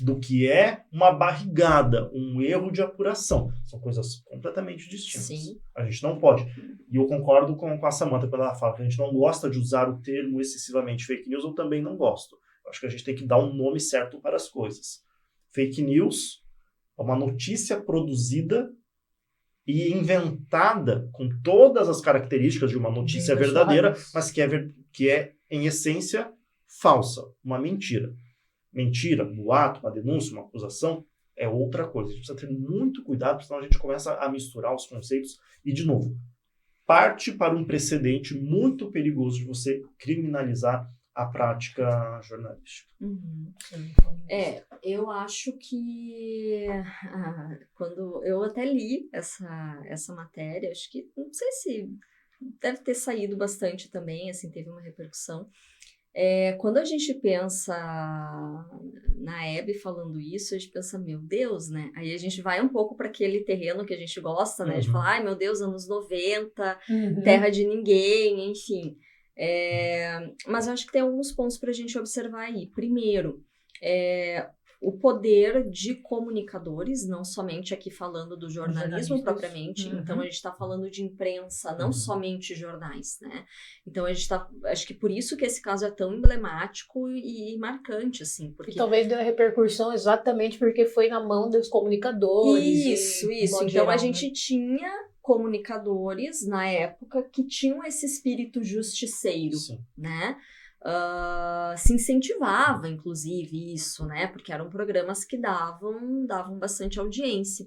Speaker 4: Do que é uma barrigada, um erro de apuração. São coisas completamente distintas.
Speaker 3: Sim.
Speaker 4: A gente não pode. E eu concordo com a Samantha quando ela fala que a gente não gosta de usar o termo excessivamente fake news, eu também não gosto. Eu acho que a gente tem que dar um nome certo para as coisas. Fake news é uma notícia produzida e inventada com todas as características de uma notícia verdadeira, mas que é, em essência, falsa, uma mentira. Mentira, boato, uma denúncia, uma acusação, é outra coisa. A gente precisa ter muito cuidado, senão a gente começa a misturar os conceitos e, de novo, parte para um precedente muito perigoso de você criminalizar a prática jornalística.
Speaker 3: Eu acho que quando eu até li essa matéria, acho que, não sei se deve ter saído bastante também, assim, teve uma repercussão. Quando a gente pensa na Hebe falando isso, a gente pensa, meu Deus, né? Aí a gente vai um pouco para aquele terreno que a gente gosta, né? De falar, ai meu Deus, anos 90, terra de ninguém, enfim. Mas eu acho que tem alguns pontos para a gente observar aí. Primeiro, o poder de comunicadores, não somente aqui falando do jornalismo propriamente, então a gente está falando de imprensa, não somente jornais, né? Então a gente acho que por isso que esse caso é tão emblemático e marcante, assim, porque...
Speaker 2: E talvez deu a repercussão exatamente porque foi na mão dos comunicadores.
Speaker 3: Isso. Então
Speaker 2: geral,
Speaker 3: a gente tinha comunicadores na época que tinham esse espírito justiceiro, né? Se incentivava, inclusive, isso, né? Porque eram programas que davam bastante audiência.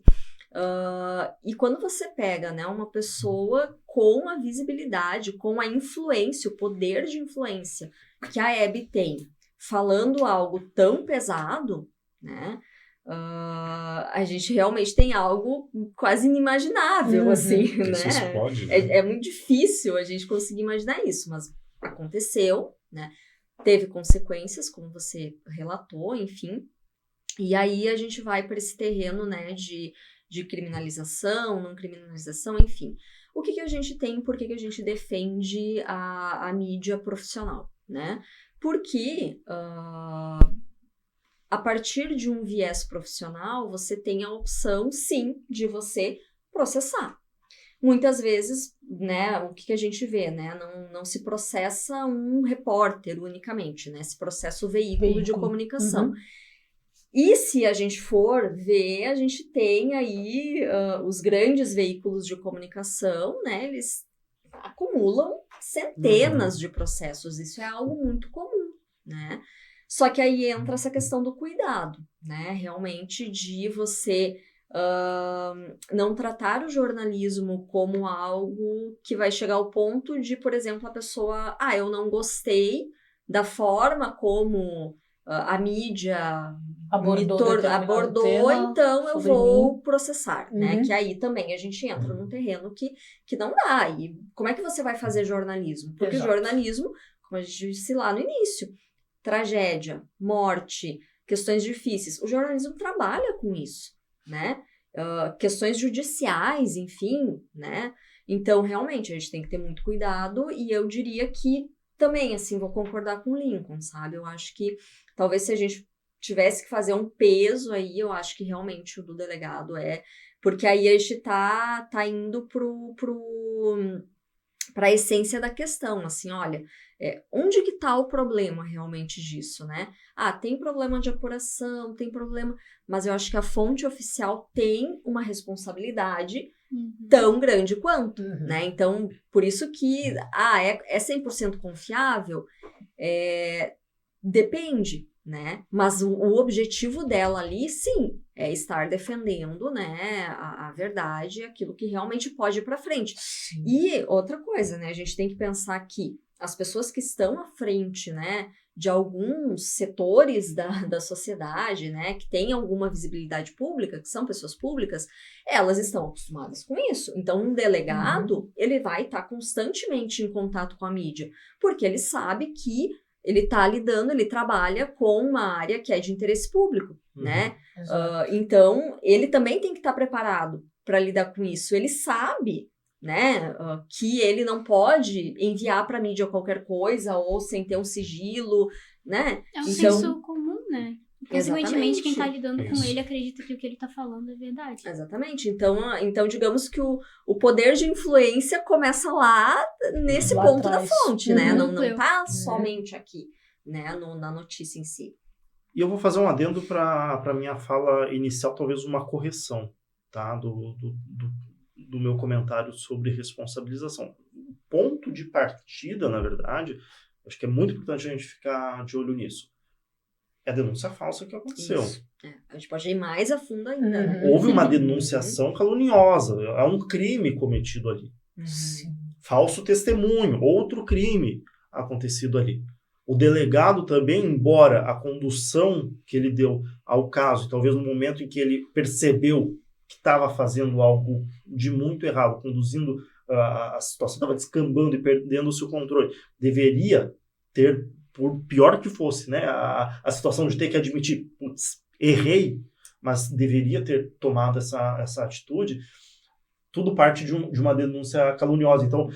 Speaker 3: E quando você pega, né, uma pessoa com a visibilidade, com a influência, o poder de influência que a Hebe tem, falando algo tão pesado, né? A gente realmente tem algo quase inimaginável, assim, né?
Speaker 5: Isso explode, né?
Speaker 3: É muito difícil a gente conseguir imaginar isso, mas aconteceu, né? Teve consequências, como você relatou, enfim. E aí a gente vai para esse terreno, né, de criminalização, não criminalização, enfim. O que a gente tem, por que a gente defende a mídia profissional, né? Porque a partir de um viés profissional, você tem a opção, sim, de você processar. Muitas vezes, né, o que a gente vê, né, não se processa um repórter unicamente, né, se processa o veículo de comunicação. E se a gente for ver, a gente tem aí os grandes veículos de comunicação, né, eles acumulam centenas de processos, isso é algo muito comum, né. Só que aí entra essa questão do cuidado, né, realmente de você... não tratar o jornalismo como algo que vai chegar ao ponto de, por exemplo, a pessoa, eu não gostei da forma como a mídia abordou, então eu vou processar, né? Que aí também a gente entra num terreno que não dá. E como é que você vai fazer jornalismo? Porque jornalismo, como a gente disse lá no início, tragédia, morte, questões difíceis, o jornalismo trabalha com isso, né? Questões judiciais, enfim, né? Então, realmente, a gente tem que ter muito cuidado e eu diria que também, assim, vou concordar com o Lincoln, sabe? Eu acho que talvez se a gente tivesse que fazer um peso aí, eu acho que realmente o do delegado porque aí a gente tá indo para a essência da questão, assim, olha, onde que tá o problema realmente disso, né? Tem problema de apuração, tem problema, mas eu acho que a fonte oficial tem uma responsabilidade tão grande quanto, né? Então, por isso que, é 100% confiável? Depende, né? Mas o objetivo dela ali, sim, é estar defendendo, né, a verdade, aquilo que realmente pode ir para frente.
Speaker 2: Sim.
Speaker 3: E outra coisa, né, a gente tem que pensar que as pessoas que estão à frente, né, de alguns setores da sociedade, né, que têm alguma visibilidade pública, que são pessoas públicas, elas estão acostumadas com isso. Então, um delegado, ele vai estar constantemente em contato com a mídia, porque ele sabe que ele está lidando, ele trabalha com uma área que é de interesse público, né? Então, ele também tem que estar preparado para lidar com isso. Ele sabe, né, que ele não pode enviar para a mídia qualquer coisa ou sem ter um sigilo, né?
Speaker 1: É um
Speaker 3: Então,
Speaker 1: senso comum, né? Consequentemente, quem tá
Speaker 3: exatamente.
Speaker 1: lidando com
Speaker 5: Isso.
Speaker 1: ele acredita que o que ele tá falando é verdade.
Speaker 3: Exatamente. Então digamos que o poder de influência começa lá nesse
Speaker 2: Lá
Speaker 3: ponto
Speaker 2: atrás.
Speaker 3: da fonte, né?
Speaker 1: Uhum.
Speaker 3: Não tá
Speaker 2: Uhum.
Speaker 3: somente aqui, né? Na notícia em si.
Speaker 4: E eu vou fazer um adendo para minha fala inicial, talvez uma correção, tá? Do meu comentário sobre responsabilização. O ponto de partida, na verdade, acho que é muito importante a gente ficar de olho nisso. É a denúncia falsa que aconteceu.
Speaker 3: Isso. A gente pode ir mais a fundo ainda, né?
Speaker 4: Houve uma denunciação caluniosa, é um crime cometido ali.
Speaker 2: Sim.
Speaker 4: Falso testemunho, outro crime acontecido ali. O delegado também, embora a condução que ele deu ao caso, talvez no momento em que ele percebeu que estava fazendo algo de muito errado, conduzindo a situação, estava descambando e perdendo o seu controle, deveria ter, por pior que fosse, né, a situação de ter que admitir, putz, errei, mas deveria ter tomado essa atitude. Tudo parte de uma denúncia caluniosa. Então,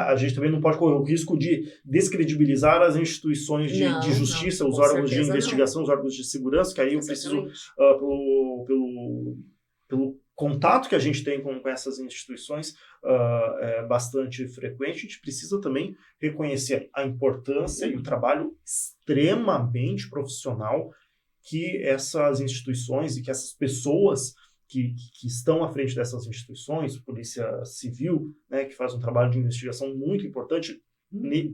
Speaker 4: a gente também não pode correr o risco de descredibilizar as instituições de justiça, os órgãos de investigação, os órgãos de segurança, que aí eu preciso, pelo contato que a gente tem com essas instituições bastante frequente, a gente precisa também reconhecer a importância e o trabalho extremamente profissional que essas instituições e que essas pessoas que estão à frente dessas instituições, Polícia Civil, né, que faz um trabalho de investigação muito importante,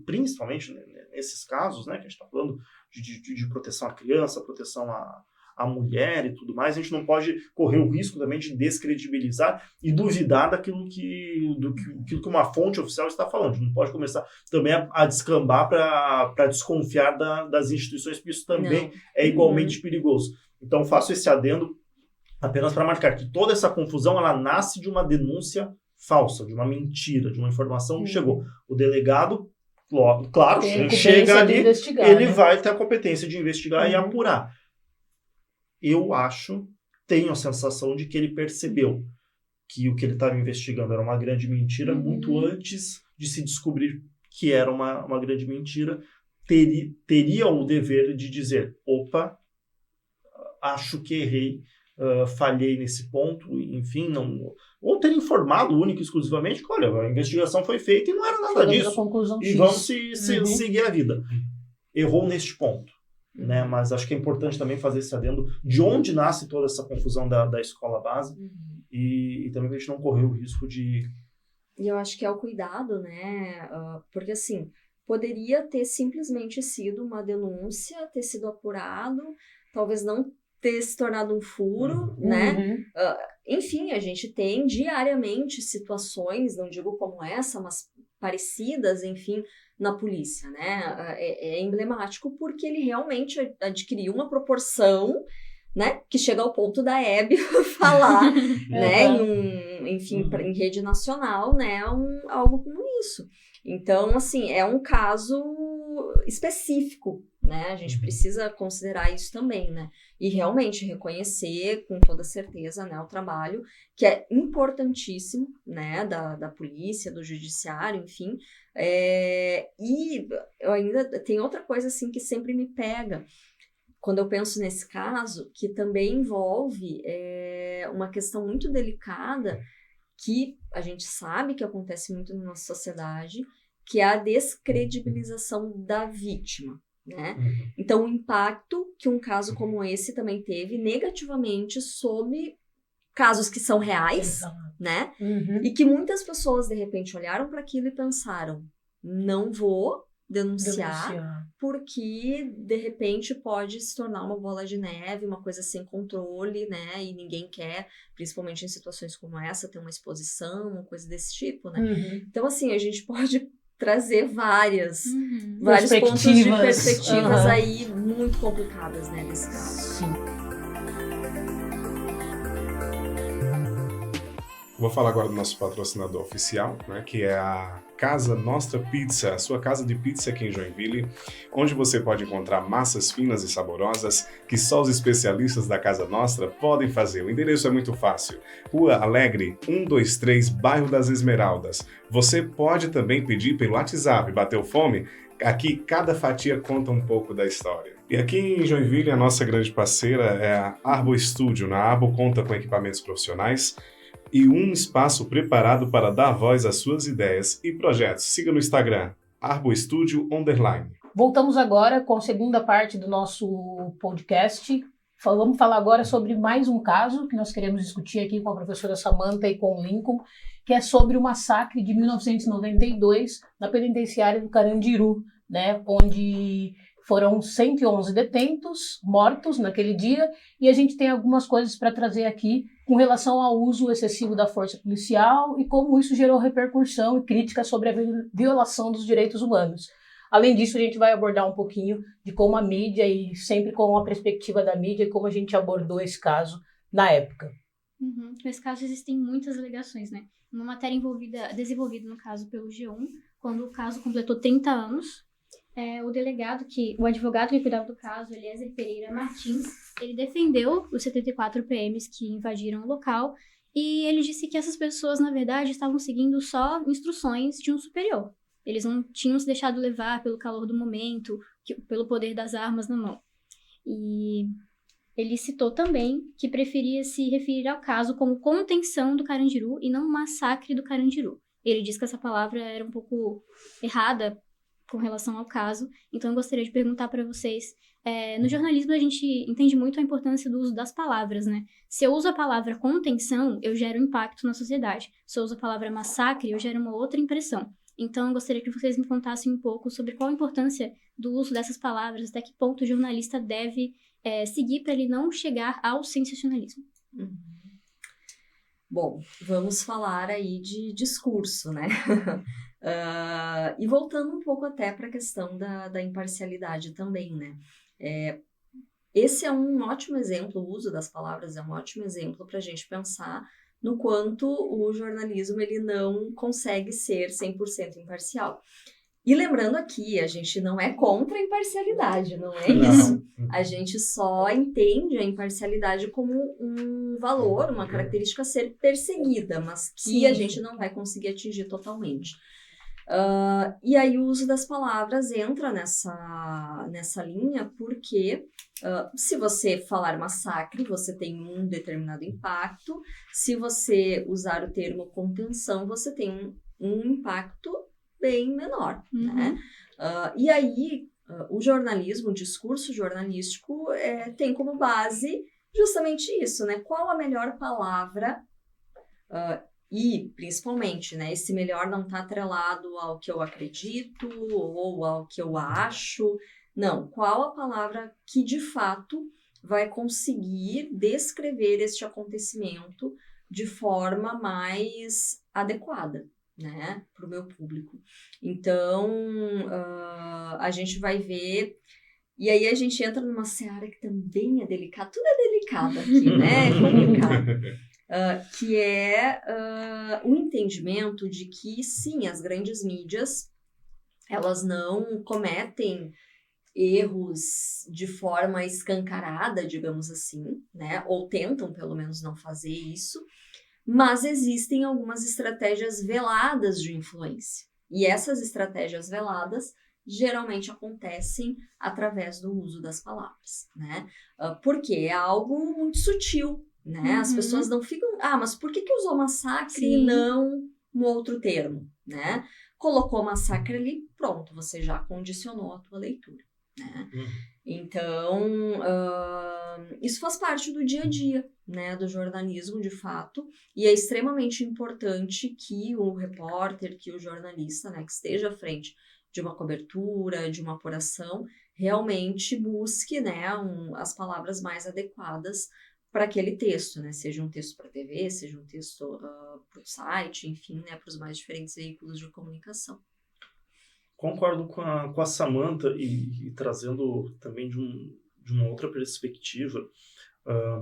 Speaker 4: principalmente nesses casos, né, que a gente está falando de proteção à criança, proteção à mulher e tudo mais, a gente não pode correr o risco também de descredibilizar e duvidar daquilo que uma fonte oficial está falando. A gente não pode começar também a descambar para desconfiar das instituições, porque isso também é igualmente perigoso. Então, faço esse adendo apenas para marcar que toda essa confusão ela nasce de uma denúncia falsa, de uma mentira, de uma informação que chegou. O delegado, claro, chega ali, ele vai ter a competência de investigar e apurar. Eu tenho a sensação de que ele percebeu que o que ele estava investigando era uma grande mentira muito antes de se descobrir que era uma grande mentira. Teria o dever de dizer, opa, acho que errei, falhei nesse ponto, enfim, ou ter informado único e exclusivamente que, olha, a investigação foi feita e não era nada disso. E vamos seguir a vida. Errou neste ponto. Né? Mas acho que é importante também fazer esse adendo de onde nasce toda essa confusão da escola base e também a gente não correr o risco de...
Speaker 3: E eu acho que é o cuidado, né? Porque assim, poderia ter simplesmente sido uma denúncia, ter sido apurado, talvez não ter se tornado um furo, né? Enfim, a gente tem diariamente situações, não digo como essa, mas parecidas, enfim, na polícia, né? É emblemático porque ele realmente adquiriu uma proporção, né? Que chega ao ponto da Hebe falar, né? Em rede nacional, né? Algo como isso. Então, assim, é um caso específico, né? A gente precisa considerar isso também, né? E realmente reconhecer com toda certeza, né, o trabalho que é importantíssimo, né, da polícia, do judiciário, enfim. E eu ainda tem outra coisa assim que sempre me pega quando eu penso nesse caso, que também envolve uma questão muito delicada que a gente sabe que acontece muito na nossa sociedade, que é a descredibilização da vítima. Né? Então, o impacto que um caso como esse também teve negativamente sobre casos que são reais, né? E que muitas pessoas, de repente, olharam para aquilo e pensaram, não vou denunciar, porque de repente pode se tornar uma bola de neve, uma coisa sem controle, né? E ninguém quer, principalmente em situações como essa, ter uma exposição, uma coisa desse tipo, né? Então, assim, a gente pode trazer vários pontos de perspectivas aí muito complicadas, né, nesse caso.
Speaker 2: Sim.
Speaker 5: Vou falar agora do nosso patrocinador oficial, né, que é a Casa Nostra Pizza, a sua casa de pizza aqui em Joinville, onde você pode encontrar massas finas e saborosas que só os especialistas da Casa Nostra podem fazer. O endereço é muito fácil. Rua Alegre, 123, bairro das Esmeraldas. Você pode também pedir pelo WhatsApp. Bateu fome? Aqui, cada fatia conta um pouco da história. E aqui em Joinville, a nossa grande parceira é a Arbo Studio. A Arbo conta com equipamentos profissionais e um espaço preparado para dar voz às suas ideias e projetos. Siga no Instagram, arbostudio_.
Speaker 2: Voltamos agora com a segunda parte do nosso podcast. Vamos falar agora sobre mais um caso que nós queremos discutir aqui com a professora Samantha e com o Lincoln, que é sobre o massacre de 1992 na penitenciária do Carandiru, né, onde foram 111 detentos mortos naquele dia, e a gente tem algumas coisas para trazer aqui com relação ao uso excessivo da força policial e como isso gerou repercussão e crítica sobre a violação dos direitos humanos. Além disso, a gente vai abordar um pouquinho de como a mídia, e sempre com a perspectiva da mídia, e como a gente abordou esse caso na época.
Speaker 1: Nesse caso, existem muitas alegações, né? Uma matéria desenvolvida, no caso, pelo G1, quando o caso completou 30 anos, o advogado que cuidava do caso, Eliezer Pereira Martins, ele defendeu os 74 PMs que invadiram o local, e ele disse que essas pessoas, na verdade, estavam seguindo só instruções de um superior. Eles não tinham se deixado levar pelo calor do momento, pelo poder das armas na mão. E ele citou também que preferia se referir ao caso como contenção do Carandiru e não massacre do Carandiru. Ele disse que essa palavra era um pouco errada com relação ao caso, então eu gostaria de perguntar para vocês, no jornalismo a gente entende muito a importância do uso das palavras, né? Se eu uso a palavra contenção, eu gero impacto na sociedade. Se eu uso a palavra massacre, eu gero uma outra impressão. Então eu gostaria que vocês me contassem um pouco sobre qual a importância do uso dessas palavras, até que ponto o jornalista deve seguir para ele não chegar ao sensacionalismo.
Speaker 3: Bom, vamos falar aí de discurso, né? E voltando um pouco até para a questão da imparcialidade também, né? Esse é um ótimo exemplo, o uso das palavras é um ótimo exemplo para a gente pensar no quanto o jornalismo ele não consegue ser 100% imparcial. E lembrando aqui, a gente não é contra a imparcialidade, não é isso. A gente só entende a imparcialidade como um valor, uma característica a ser perseguida, mas que a gente não vai conseguir atingir totalmente. E aí o uso das palavras entra nessa linha porque se você falar massacre, você tem um determinado impacto. Se você usar o termo contenção, você tem um impacto bem menor, né? E aí o jornalismo, o discurso jornalístico tem como base justamente isso, né? Qual a melhor palavra e, principalmente, né, esse melhor não está atrelado ao que eu acredito ou ao que eu acho. Não, qual a palavra que, de fato, vai conseguir descrever este acontecimento de forma mais adequada, né, para o meu público. Então, a gente vai ver... E aí a gente entra numa seara que também é delicada. Tudo é delicado aqui, né? É complicado. Que é o entendimento de que, sim, as grandes mídias, elas não cometem erros de forma escancarada, digamos assim, né? Ou tentam, pelo menos, não fazer isso, mas existem algumas estratégias veladas de influência. E essas estratégias veladas geralmente acontecem através do uso das palavras, né? Porque é algo muito sutil, né? As pessoas não ficam... mas por que usou massacre e não um outro termo, né? Colocou massacre ali, pronto, você já condicionou a tua leitura, né? Então, isso faz parte do dia a dia, né, do jornalismo, de fato, e é extremamente importante que o repórter, que o jornalista, né, que esteja à frente de uma cobertura, de uma apuração, realmente busque, né, as palavras mais adequadas para aquele texto, né? Seja um texto para a TV, seja um texto para o site, enfim, né, para os mais diferentes veículos de comunicação.
Speaker 4: Concordo com a Samantha e trazendo também de uma outra perspectiva.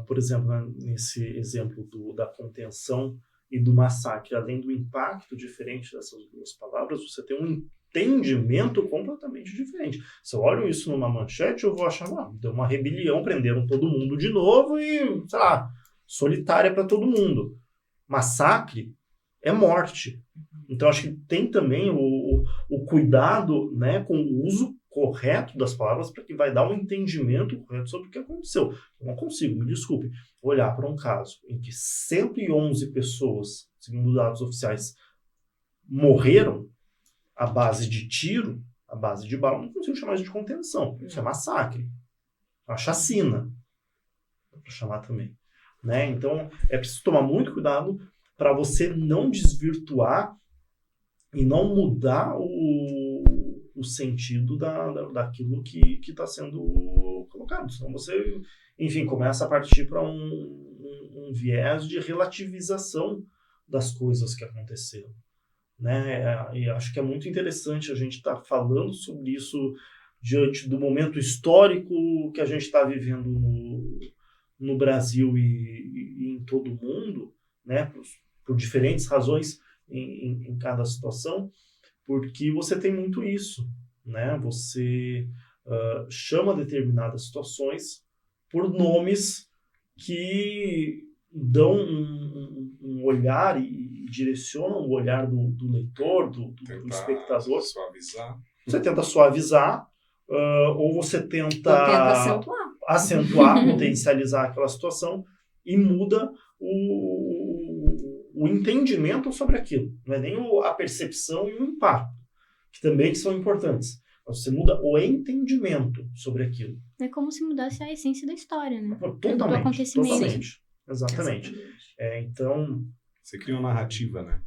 Speaker 4: Por exemplo, né, nesse exemplo da contenção e do massacre, além do impacto diferente dessas duas palavras, você tem um entendimento completamente diferente. Se eu olho isso numa manchete, eu vou achar, deu uma rebelião, prenderam todo mundo de novo e, sei lá, solitária para todo mundo. Massacre é morte. Então, acho que tem também o cuidado, né, com o uso correto das palavras para que vai dar um entendimento correto sobre o que aconteceu. Eu não consigo, me desculpe, olhar para um caso em que 111 pessoas, segundo dados oficiais, morreram à base de tiro, à base de bala. Não consigo chamar isso de contenção. Isso é massacre. É uma chacina. Dá para chamar também. Né? Então, é preciso tomar muito cuidado para você não desvirtuar e não mudar o sentido daquilo que está sendo colocado. Senão você, enfim, começa a partir para um viés de relativização das coisas que aconteceram. Né? E acho que é muito interessante a gente estar falando sobre isso diante do momento histórico que a gente está vivendo no Brasil e em todo o mundo, né? Por diferentes razões em cada situação, porque você tem muito isso, né? Você chama determinadas situações por nomes que dão um olhar e direcionam o olhar do leitor, do espectador.
Speaker 5: Suavizar.
Speaker 4: Você tenta suavizar, ou você
Speaker 3: tenta
Speaker 4: acentuar, potencializar aquela situação e muda o entendimento sobre aquilo. Não é nem a percepção e o impacto, que também são importantes. Mas você muda o entendimento sobre aquilo.
Speaker 1: É como se mudasse a essência da história, né?
Speaker 4: Totalmente.
Speaker 1: Do acontecimento.
Speaker 4: Totalmente. Exatamente. Então...
Speaker 5: Você cria uma narrativa, né?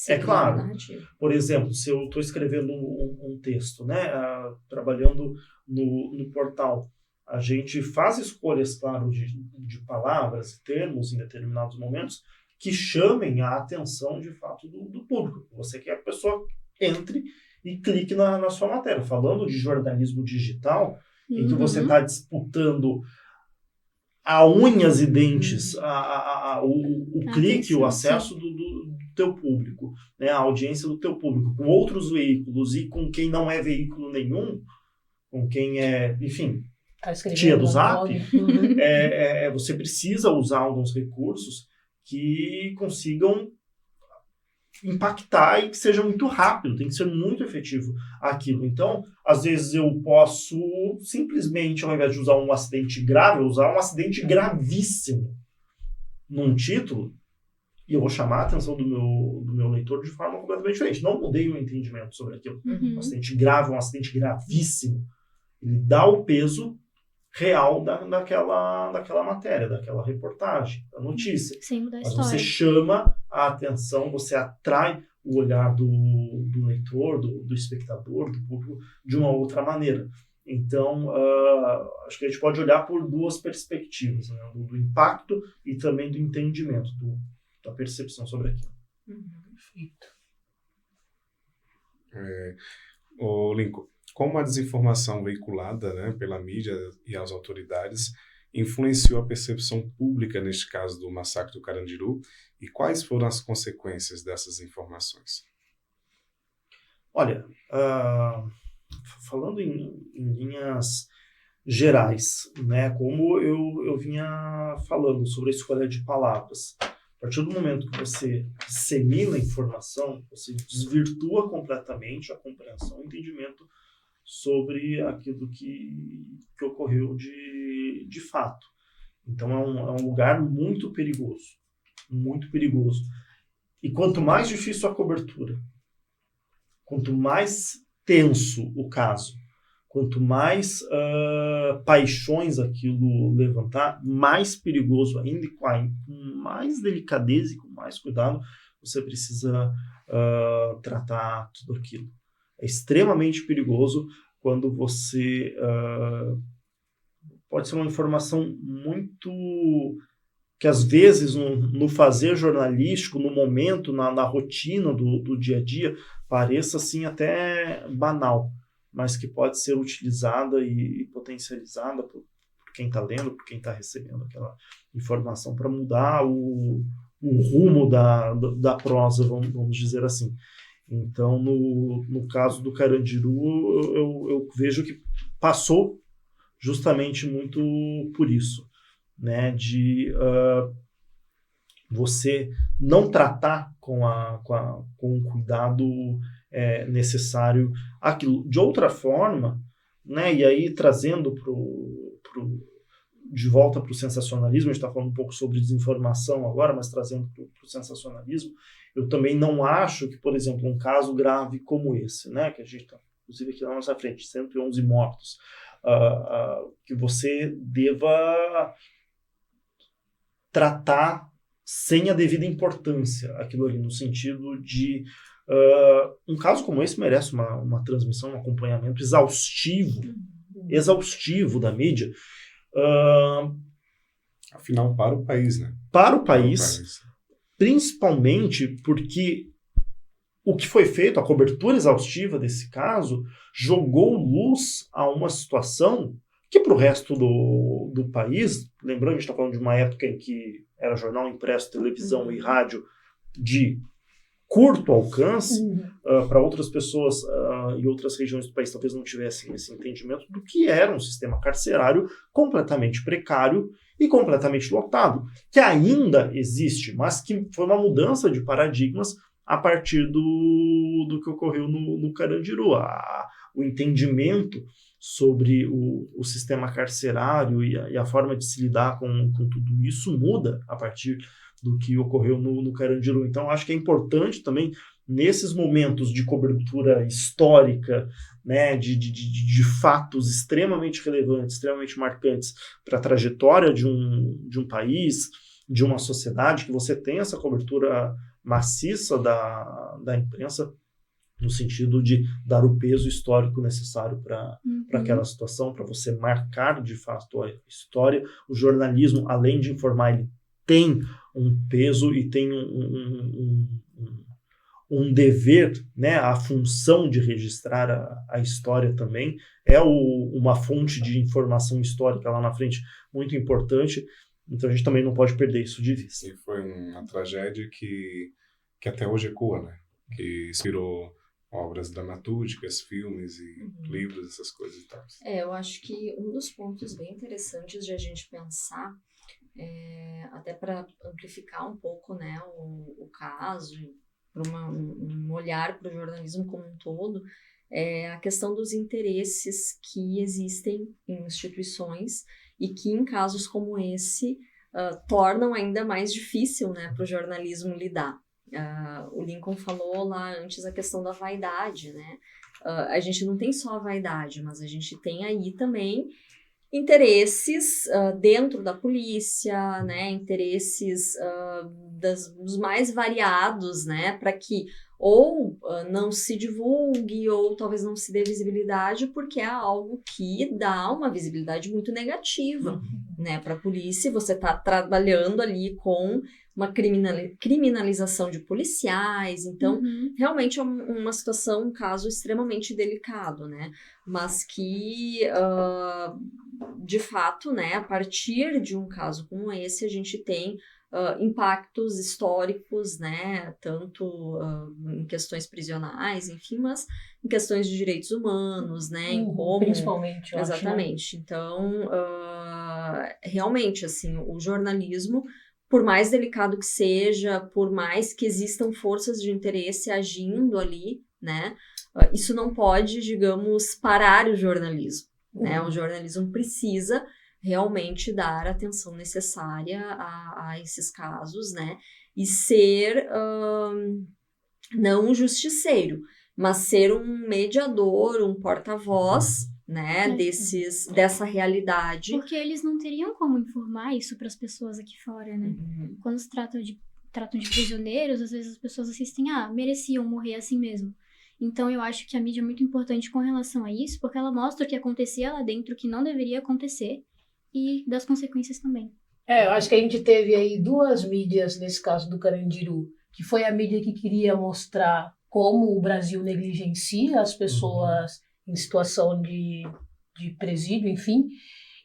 Speaker 4: É claro. Por exemplo, se eu estou escrevendo um texto, né, trabalhando no portal, a gente faz escolhas, claro, de palavras e termos em determinados momentos que chamem a atenção, de fato, do público. Você quer que a pessoa entre e clique na sua matéria. Falando de jornalismo digital, em que você está disputando a unhas e dentes o clique, o acesso do teu público, né, a audiência do teu público, com outros veículos e com quem não é veículo nenhum, com quem é, enfim, tia do Zap, você precisa usar alguns recursos que consigam impactar e que seja muito rápido, tem que ser muito efetivo aquilo. Então, às vezes eu posso simplesmente, ao invés de usar um acidente grave, usar um acidente gravíssimo num título, e eu vou chamar a atenção do meu leitor de forma completamente diferente. Não mudei o entendimento sobre aquilo. Um acidente grave, um acidente gravíssimo. Ele dá o peso real daquela matéria, daquela reportagem, da notícia.
Speaker 1: Sem mudar a
Speaker 4: Mas
Speaker 1: história.
Speaker 4: você chama a atenção, você atrai o olhar do leitor, do espectador, do público, de uma outra maneira. Então, acho que a gente pode olhar por duas perspectivas, né? Do impacto e também do entendimento, da percepção sobre aquilo.
Speaker 2: Perfeito.
Speaker 5: Lincoln, como a desinformação veiculada, né, pela mídia e as autoridades influenciou a percepção pública, neste caso do massacre do Carandiru, e quais foram as consequências dessas informações?
Speaker 4: Olha, falando em linhas gerais, né, como eu vinha falando sobre a escolha de palavras, a partir do momento que você dissemina informação, você desvirtua completamente a compreensão e entendimento sobre aquilo que ocorreu de fato. Então é um lugar muito perigoso, muito perigoso. E quanto mais difícil a cobertura, quanto mais tenso o caso, quanto mais paixões aquilo levantar, mais perigoso ainda e com mais delicadeza e com mais cuidado você precisa tratar tudo aquilo. É extremamente perigoso quando você pode ser uma informação muito que às vezes no fazer jornalístico, no momento, na rotina do dia a dia, pareça assim até banal, mas que pode ser utilizada e potencializada por quem está lendo, por quem está recebendo aquela informação para mudar o rumo da prosa, vamos dizer assim. Então, no caso do Carandiru, eu vejo que passou justamente muito por isso, né, de você não tratar com o cuidado necessário aquilo. De outra forma, né, e aí trazendo de volta para o sensacionalismo, a gente está falando um pouco sobre desinformação agora, mas trazendo para o sensacionalismo, eu também não acho que, por exemplo, um caso grave como esse, né, que a gente está, inclusive aqui na nossa frente, 111 mortos, que você deva tratar sem a devida importância aquilo ali, no sentido de um caso como esse merece uma transmissão, um acompanhamento exaustivo da mídia.
Speaker 5: Afinal, para o país, né?
Speaker 4: Para o país, principalmente porque o que foi feito, a cobertura exaustiva desse caso, jogou luz a uma situação que para o resto do país, lembrando, a gente está falando de uma época em que era jornal impresso, televisão e rádio de curto alcance, para outras pessoas e outras regiões do país talvez não tivessem esse entendimento do que era um sistema carcerário completamente precário e completamente lotado, que ainda existe, mas que foi uma mudança de paradigmas a partir do que ocorreu no Carandiru. O entendimento sobre o sistema carcerário e a forma de se lidar com tudo isso muda a partir do que ocorreu no Carandiru. Então, acho que é importante também, nesses momentos de cobertura histórica, né, de fatos extremamente relevantes, extremamente marcantes para a trajetória de um país, de uma sociedade, que você tenha essa cobertura maciça da imprensa, no sentido de dar o peso histórico necessário para aquela situação, para você marcar de fato a história. O jornalismo, além de informar, ele tem um peso e tem um dever, né, a função de registrar a história também. É uma fonte de informação histórica lá na frente muito importante, então a gente também não pode perder isso de vista.
Speaker 5: E foi uma tragédia que até hoje ecoa, né? Que inspirou obras dramatúrgicas, filmes e livros, essas coisas e tal.
Speaker 3: Eu acho que um dos pontos bem interessantes de a gente pensar, até para amplificar um pouco, né, o caso, para um olhar para o jornalismo como um todo, é a questão dos interesses que existem em instituições e que, em casos como esse, tornam ainda mais difícil, né, para o jornalismo lidar. O Lincoln falou lá antes a questão da vaidade, né? A gente não tem só a vaidade, mas a gente tem aí também interesses dentro da polícia, né? Interesses dos mais variados, né? Para que ou não se divulgue ou talvez não se dê visibilidade, porque é algo que dá uma visibilidade muito negativa, né? Para a polícia, você está trabalhando ali com uma criminalização de policiais, então realmente é uma situação, um caso extremamente delicado, né? Mas que, de fato, né, a partir de um caso como esse, a gente tem impactos históricos, né, tanto em questões prisionais, enfim, mas em questões de direitos humanos, né, em como...
Speaker 2: Principalmente, eu
Speaker 3: exatamente. Acho, né? Então, realmente, assim, o jornalismo, por mais delicado que seja, por mais que existam forças de interesse agindo ali, né, isso não pode, digamos, parar o jornalismo, né? O jornalismo precisa realmente dar a atenção necessária a esses casos, né, e ser não um justiceiro, mas ser um mediador, um porta-voz, né, dessa realidade.
Speaker 1: Porque eles não teriam como informar isso para as pessoas aqui fora, né? Quando se tratam de prisioneiros, às vezes as pessoas assistem, mereciam morrer assim mesmo. Então, eu acho que a mídia é muito importante com relação a isso, porque ela mostra o que acontecia lá dentro, o que não deveria acontecer, e das consequências também.
Speaker 2: Eu acho que a gente teve aí 2 mídias nesse caso do Carandiru, que foi a mídia que queria mostrar como o Brasil negligencia as pessoas em situação de presídio, enfim,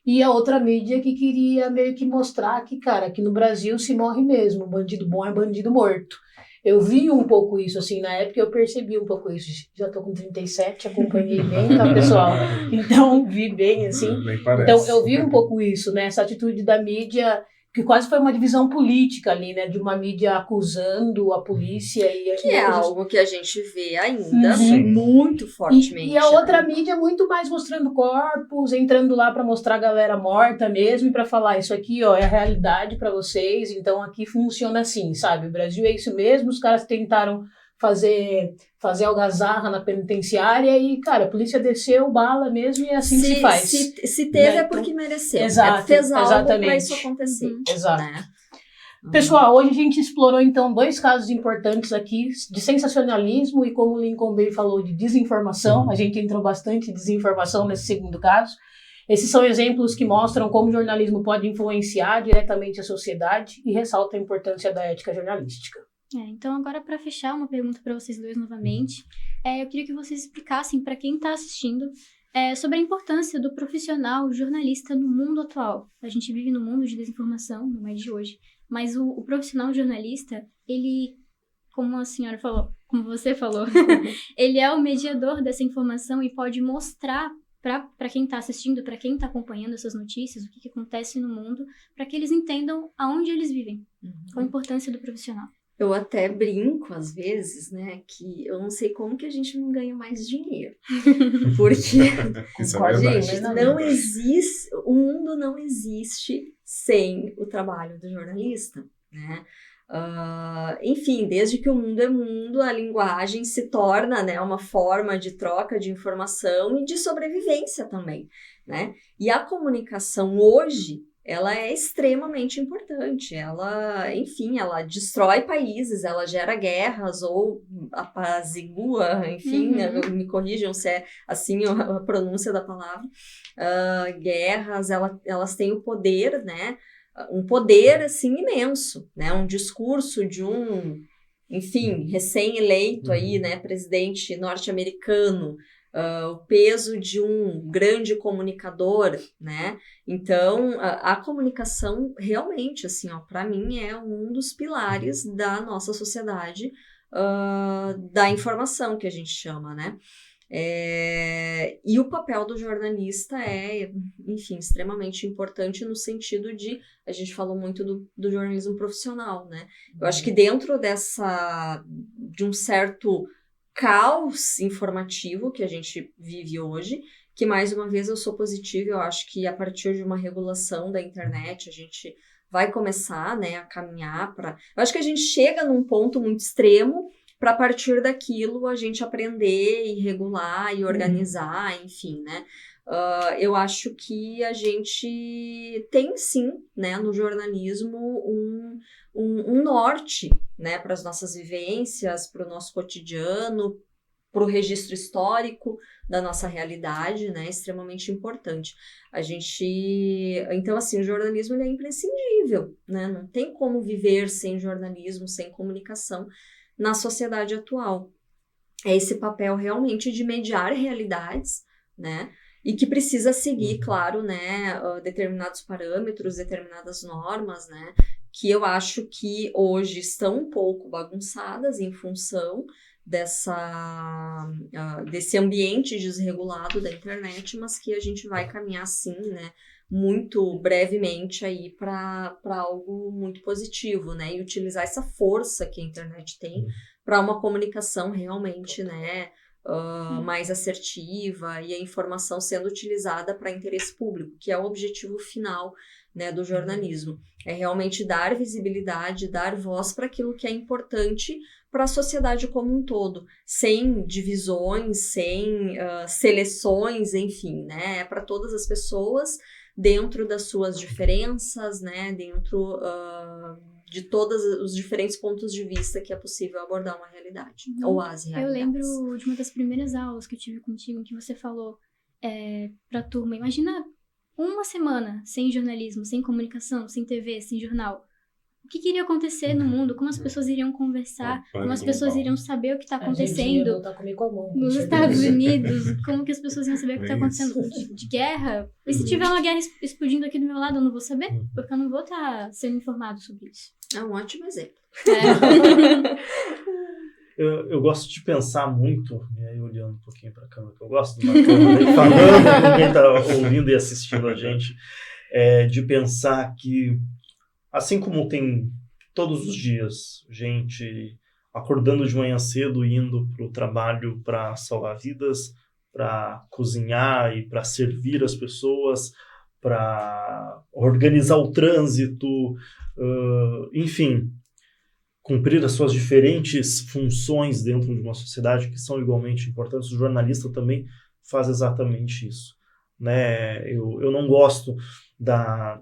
Speaker 2: e a outra mídia que queria meio que mostrar que, cara, aqui no Brasil se morre mesmo, bandido bom é bandido morto. Eu vi um pouco isso, assim, na época eu percebi um pouco isso. Já tô com 37, acompanhei bem, tá, pessoal? Então, vi bem, assim.
Speaker 5: Nem parece.
Speaker 2: Então, eu vi um pouco isso, né? Essa atitude da mídia, que quase foi uma divisão política ali, né? De uma mídia acusando a polícia e...
Speaker 3: Que é algo que a gente vê ainda
Speaker 2: Uhum.
Speaker 3: muito fortemente.
Speaker 2: E a outra mídia muito mais mostrando corpos, entrando lá para mostrar a galera morta mesmo e para falar, isso aqui, ó, é a realidade para vocês, então aqui funciona assim, sabe? O Brasil é isso mesmo, os caras tentaram fazer algazarra na penitenciária e, cara, a polícia desceu bala mesmo e é assim que se faz.
Speaker 3: Se teve,
Speaker 2: né?
Speaker 3: é porque mereceu.
Speaker 2: Exato,
Speaker 3: fez algo
Speaker 2: exatamente.
Speaker 3: para isso acontecer.
Speaker 2: Exato.
Speaker 3: Né?
Speaker 2: Pessoal, hoje a gente explorou então 2 casos importantes aqui de sensacionalismo e, como o Lincoln Bay falou, de desinformação. A gente entrou bastante em desinformação nesse segundo caso. Esses são exemplos que mostram como o jornalismo pode influenciar diretamente a sociedade e ressalta a importância da ética jornalística.
Speaker 1: Então, agora, para fechar, uma pergunta para vocês dois novamente. Eu queria que vocês explicassem para quem está assistindo sobre a importância do profissional jornalista no mundo atual. A gente vive num mundo de desinformação, não é de hoje, mas o profissional jornalista, ele, como a senhora falou, como você falou, ele é o mediador dessa informação e pode mostrar para quem está assistindo, para quem está acompanhando essas notícias, o que acontece no mundo, para que eles entendam aonde eles vivem. Qual a importância do profissional.
Speaker 3: Eu até brinco, às vezes, né, que eu não sei como que a gente não ganha mais dinheiro. Porque,
Speaker 5: Isso é verdade.
Speaker 3: gente, não existe, o mundo não existe sem o trabalho do jornalista, né? Enfim, desde que o mundo é mundo, a linguagem se torna, né, uma forma de troca de informação e de sobrevivência também, né? E a comunicação hoje, ela é extremamente importante, ela, enfim, ela destrói países, ela gera guerras ou apazigua, enfim, me corrijam se é assim a pronúncia da palavra, guerras, elas têm o poder, né, um poder, assim, imenso, né, um discurso de enfim, recém-eleito aí, né, presidente norte-americano, o peso de um grande comunicador, né? Então, a comunicação realmente, assim, ó, para mim é um dos pilares da nossa sociedade, da informação que a gente chama, né? E o papel do jornalista é, enfim, extremamente importante no sentido de, a gente falou muito do jornalismo profissional, né? Eu acho que dentro de um certo caos informativo que a gente vive hoje, que mais uma vez eu sou positiva, eu acho que a partir de uma regulação da internet a gente vai começar, né, a caminhar para... Eu acho que a gente chega num ponto muito extremo para a partir daquilo a gente aprender e regular e organizar, enfim, né? Eu acho que a gente tem sim, né, no jornalismo um norte, né, para as nossas vivências, para o nosso cotidiano, para o registro histórico da nossa realidade, né, extremamente importante. Então, assim, o jornalismo ele é imprescindível, né, não tem como viver sem jornalismo, sem comunicação na sociedade atual. É esse papel realmente de mediar realidades, né, e que precisa seguir, claro, né, determinados parâmetros, determinadas normas, né, que eu acho que hoje estão um pouco bagunçadas em função desse ambiente desregulado da internet, mas que a gente vai caminhar sim, né, muito brevemente aí para algo muito positivo, né, e utilizar essa força que a internet tem para uma comunicação realmente, né, mais assertiva e a informação sendo utilizada para interesse público, que é o objetivo final, né, do jornalismo. É realmente dar visibilidade, dar voz para aquilo que é importante para a sociedade como um todo, sem divisões, sem seleções, enfim, né, é para todas as pessoas, dentro das suas diferenças, né, dentro de todos os diferentes pontos de vista que é possível abordar uma realidade, ou as
Speaker 1: Eu
Speaker 3: realidades.
Speaker 1: lembro de uma das primeiras aulas que eu tive contigo, em que você falou pra turma, imagina uma semana sem jornalismo, sem comunicação, sem TV, sem jornal. O que iria acontecer no mundo? Como as pessoas iriam conversar? Como as pessoas iriam saber o que está acontecendo nos Estados Unidos? Como que as pessoas iam saber o que está acontecendo de guerra? E se tiver uma guerra explodindo aqui do meu lado, eu não vou saber? Porque eu não vou estar sendo informado sobre isso.
Speaker 3: É um ótimo exemplo.
Speaker 4: Eu gosto de pensar muito, e aí olhando um pouquinho para a câmera, que eu gosto de uma câmera, e falando com quem está ouvindo e assistindo a gente, de pensar que, assim como tem todos os dias gente acordando de manhã cedo, indo para o trabalho para salvar vidas, para cozinhar e para servir as pessoas, para organizar o trânsito, enfim, cumprir as suas diferentes funções dentro de uma sociedade que são igualmente importantes. O jornalista também faz exatamente isso, né? Eu não gosto da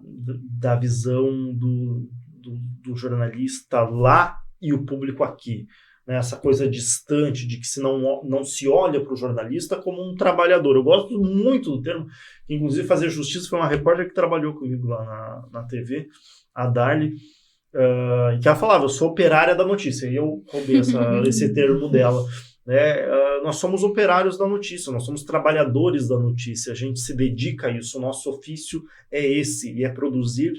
Speaker 4: visão do jornalista lá e o público aqui, né? Essa coisa distante de que não se olha para o jornalista como um trabalhador. Eu gosto muito do termo, que inclusive Fazer Justiça foi uma repórter que trabalhou comigo lá na TV, a Darly, e que ela falava, eu sou operária da notícia, e eu roubei esse termo dela. Nós somos operários da notícia, nós somos trabalhadores da notícia, a gente se dedica a isso, o nosso ofício é esse, e é produzir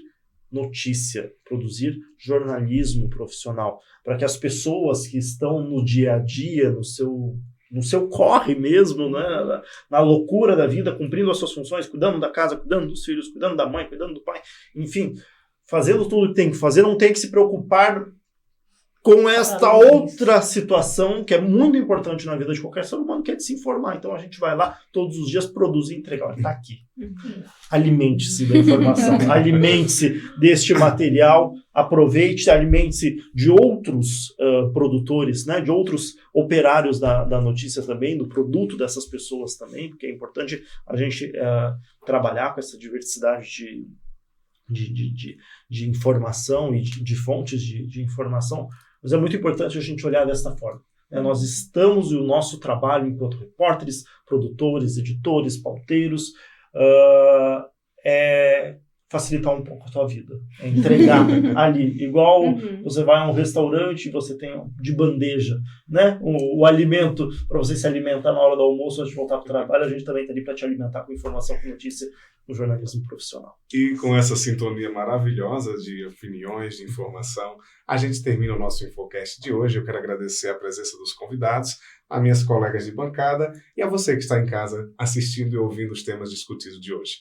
Speaker 4: notícia, produzir jornalismo profissional, para que as pessoas que estão no dia a dia, no seu corre mesmo, né, na loucura da vida, cumprindo as suas funções, cuidando da casa, cuidando dos filhos, cuidando da mãe, cuidando do pai, enfim, fazendo tudo que tem que fazer, não tem que se preocupar com esta outra situação que é muito importante na vida de qualquer ser humano, que é de se informar. Então a gente vai lá todos os dias produzir e entregar. Olha, está aqui. Alimente-se da informação, alimente-se deste material, aproveite, alimente-se de outros produtores, né, de outros operários da notícia também, do produto dessas pessoas também, porque é importante a gente trabalhar com essa diversidade de informação e de fontes de informação, mas é muito importante a gente olhar desta forma. Nós estamos, e o nosso trabalho enquanto repórteres, produtores, editores, pauteiros, é facilitar um pouco a tua vida, é entregar ali, igual você vai a um restaurante e você tem de bandeja, né, o alimento para você se alimentar na hora do almoço antes de voltar para o trabalho, a gente também está ali para te alimentar com informação, com notícia, no jornalismo profissional.
Speaker 5: E com essa sintonia maravilhosa de opiniões, de informação, a gente termina o nosso Infocast de hoje. Eu quero agradecer a presença dos convidados, a minhas colegas de bancada e a você que está em casa assistindo e ouvindo os temas discutidos de hoje.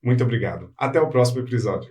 Speaker 5: Muito obrigado. Até o próximo episódio.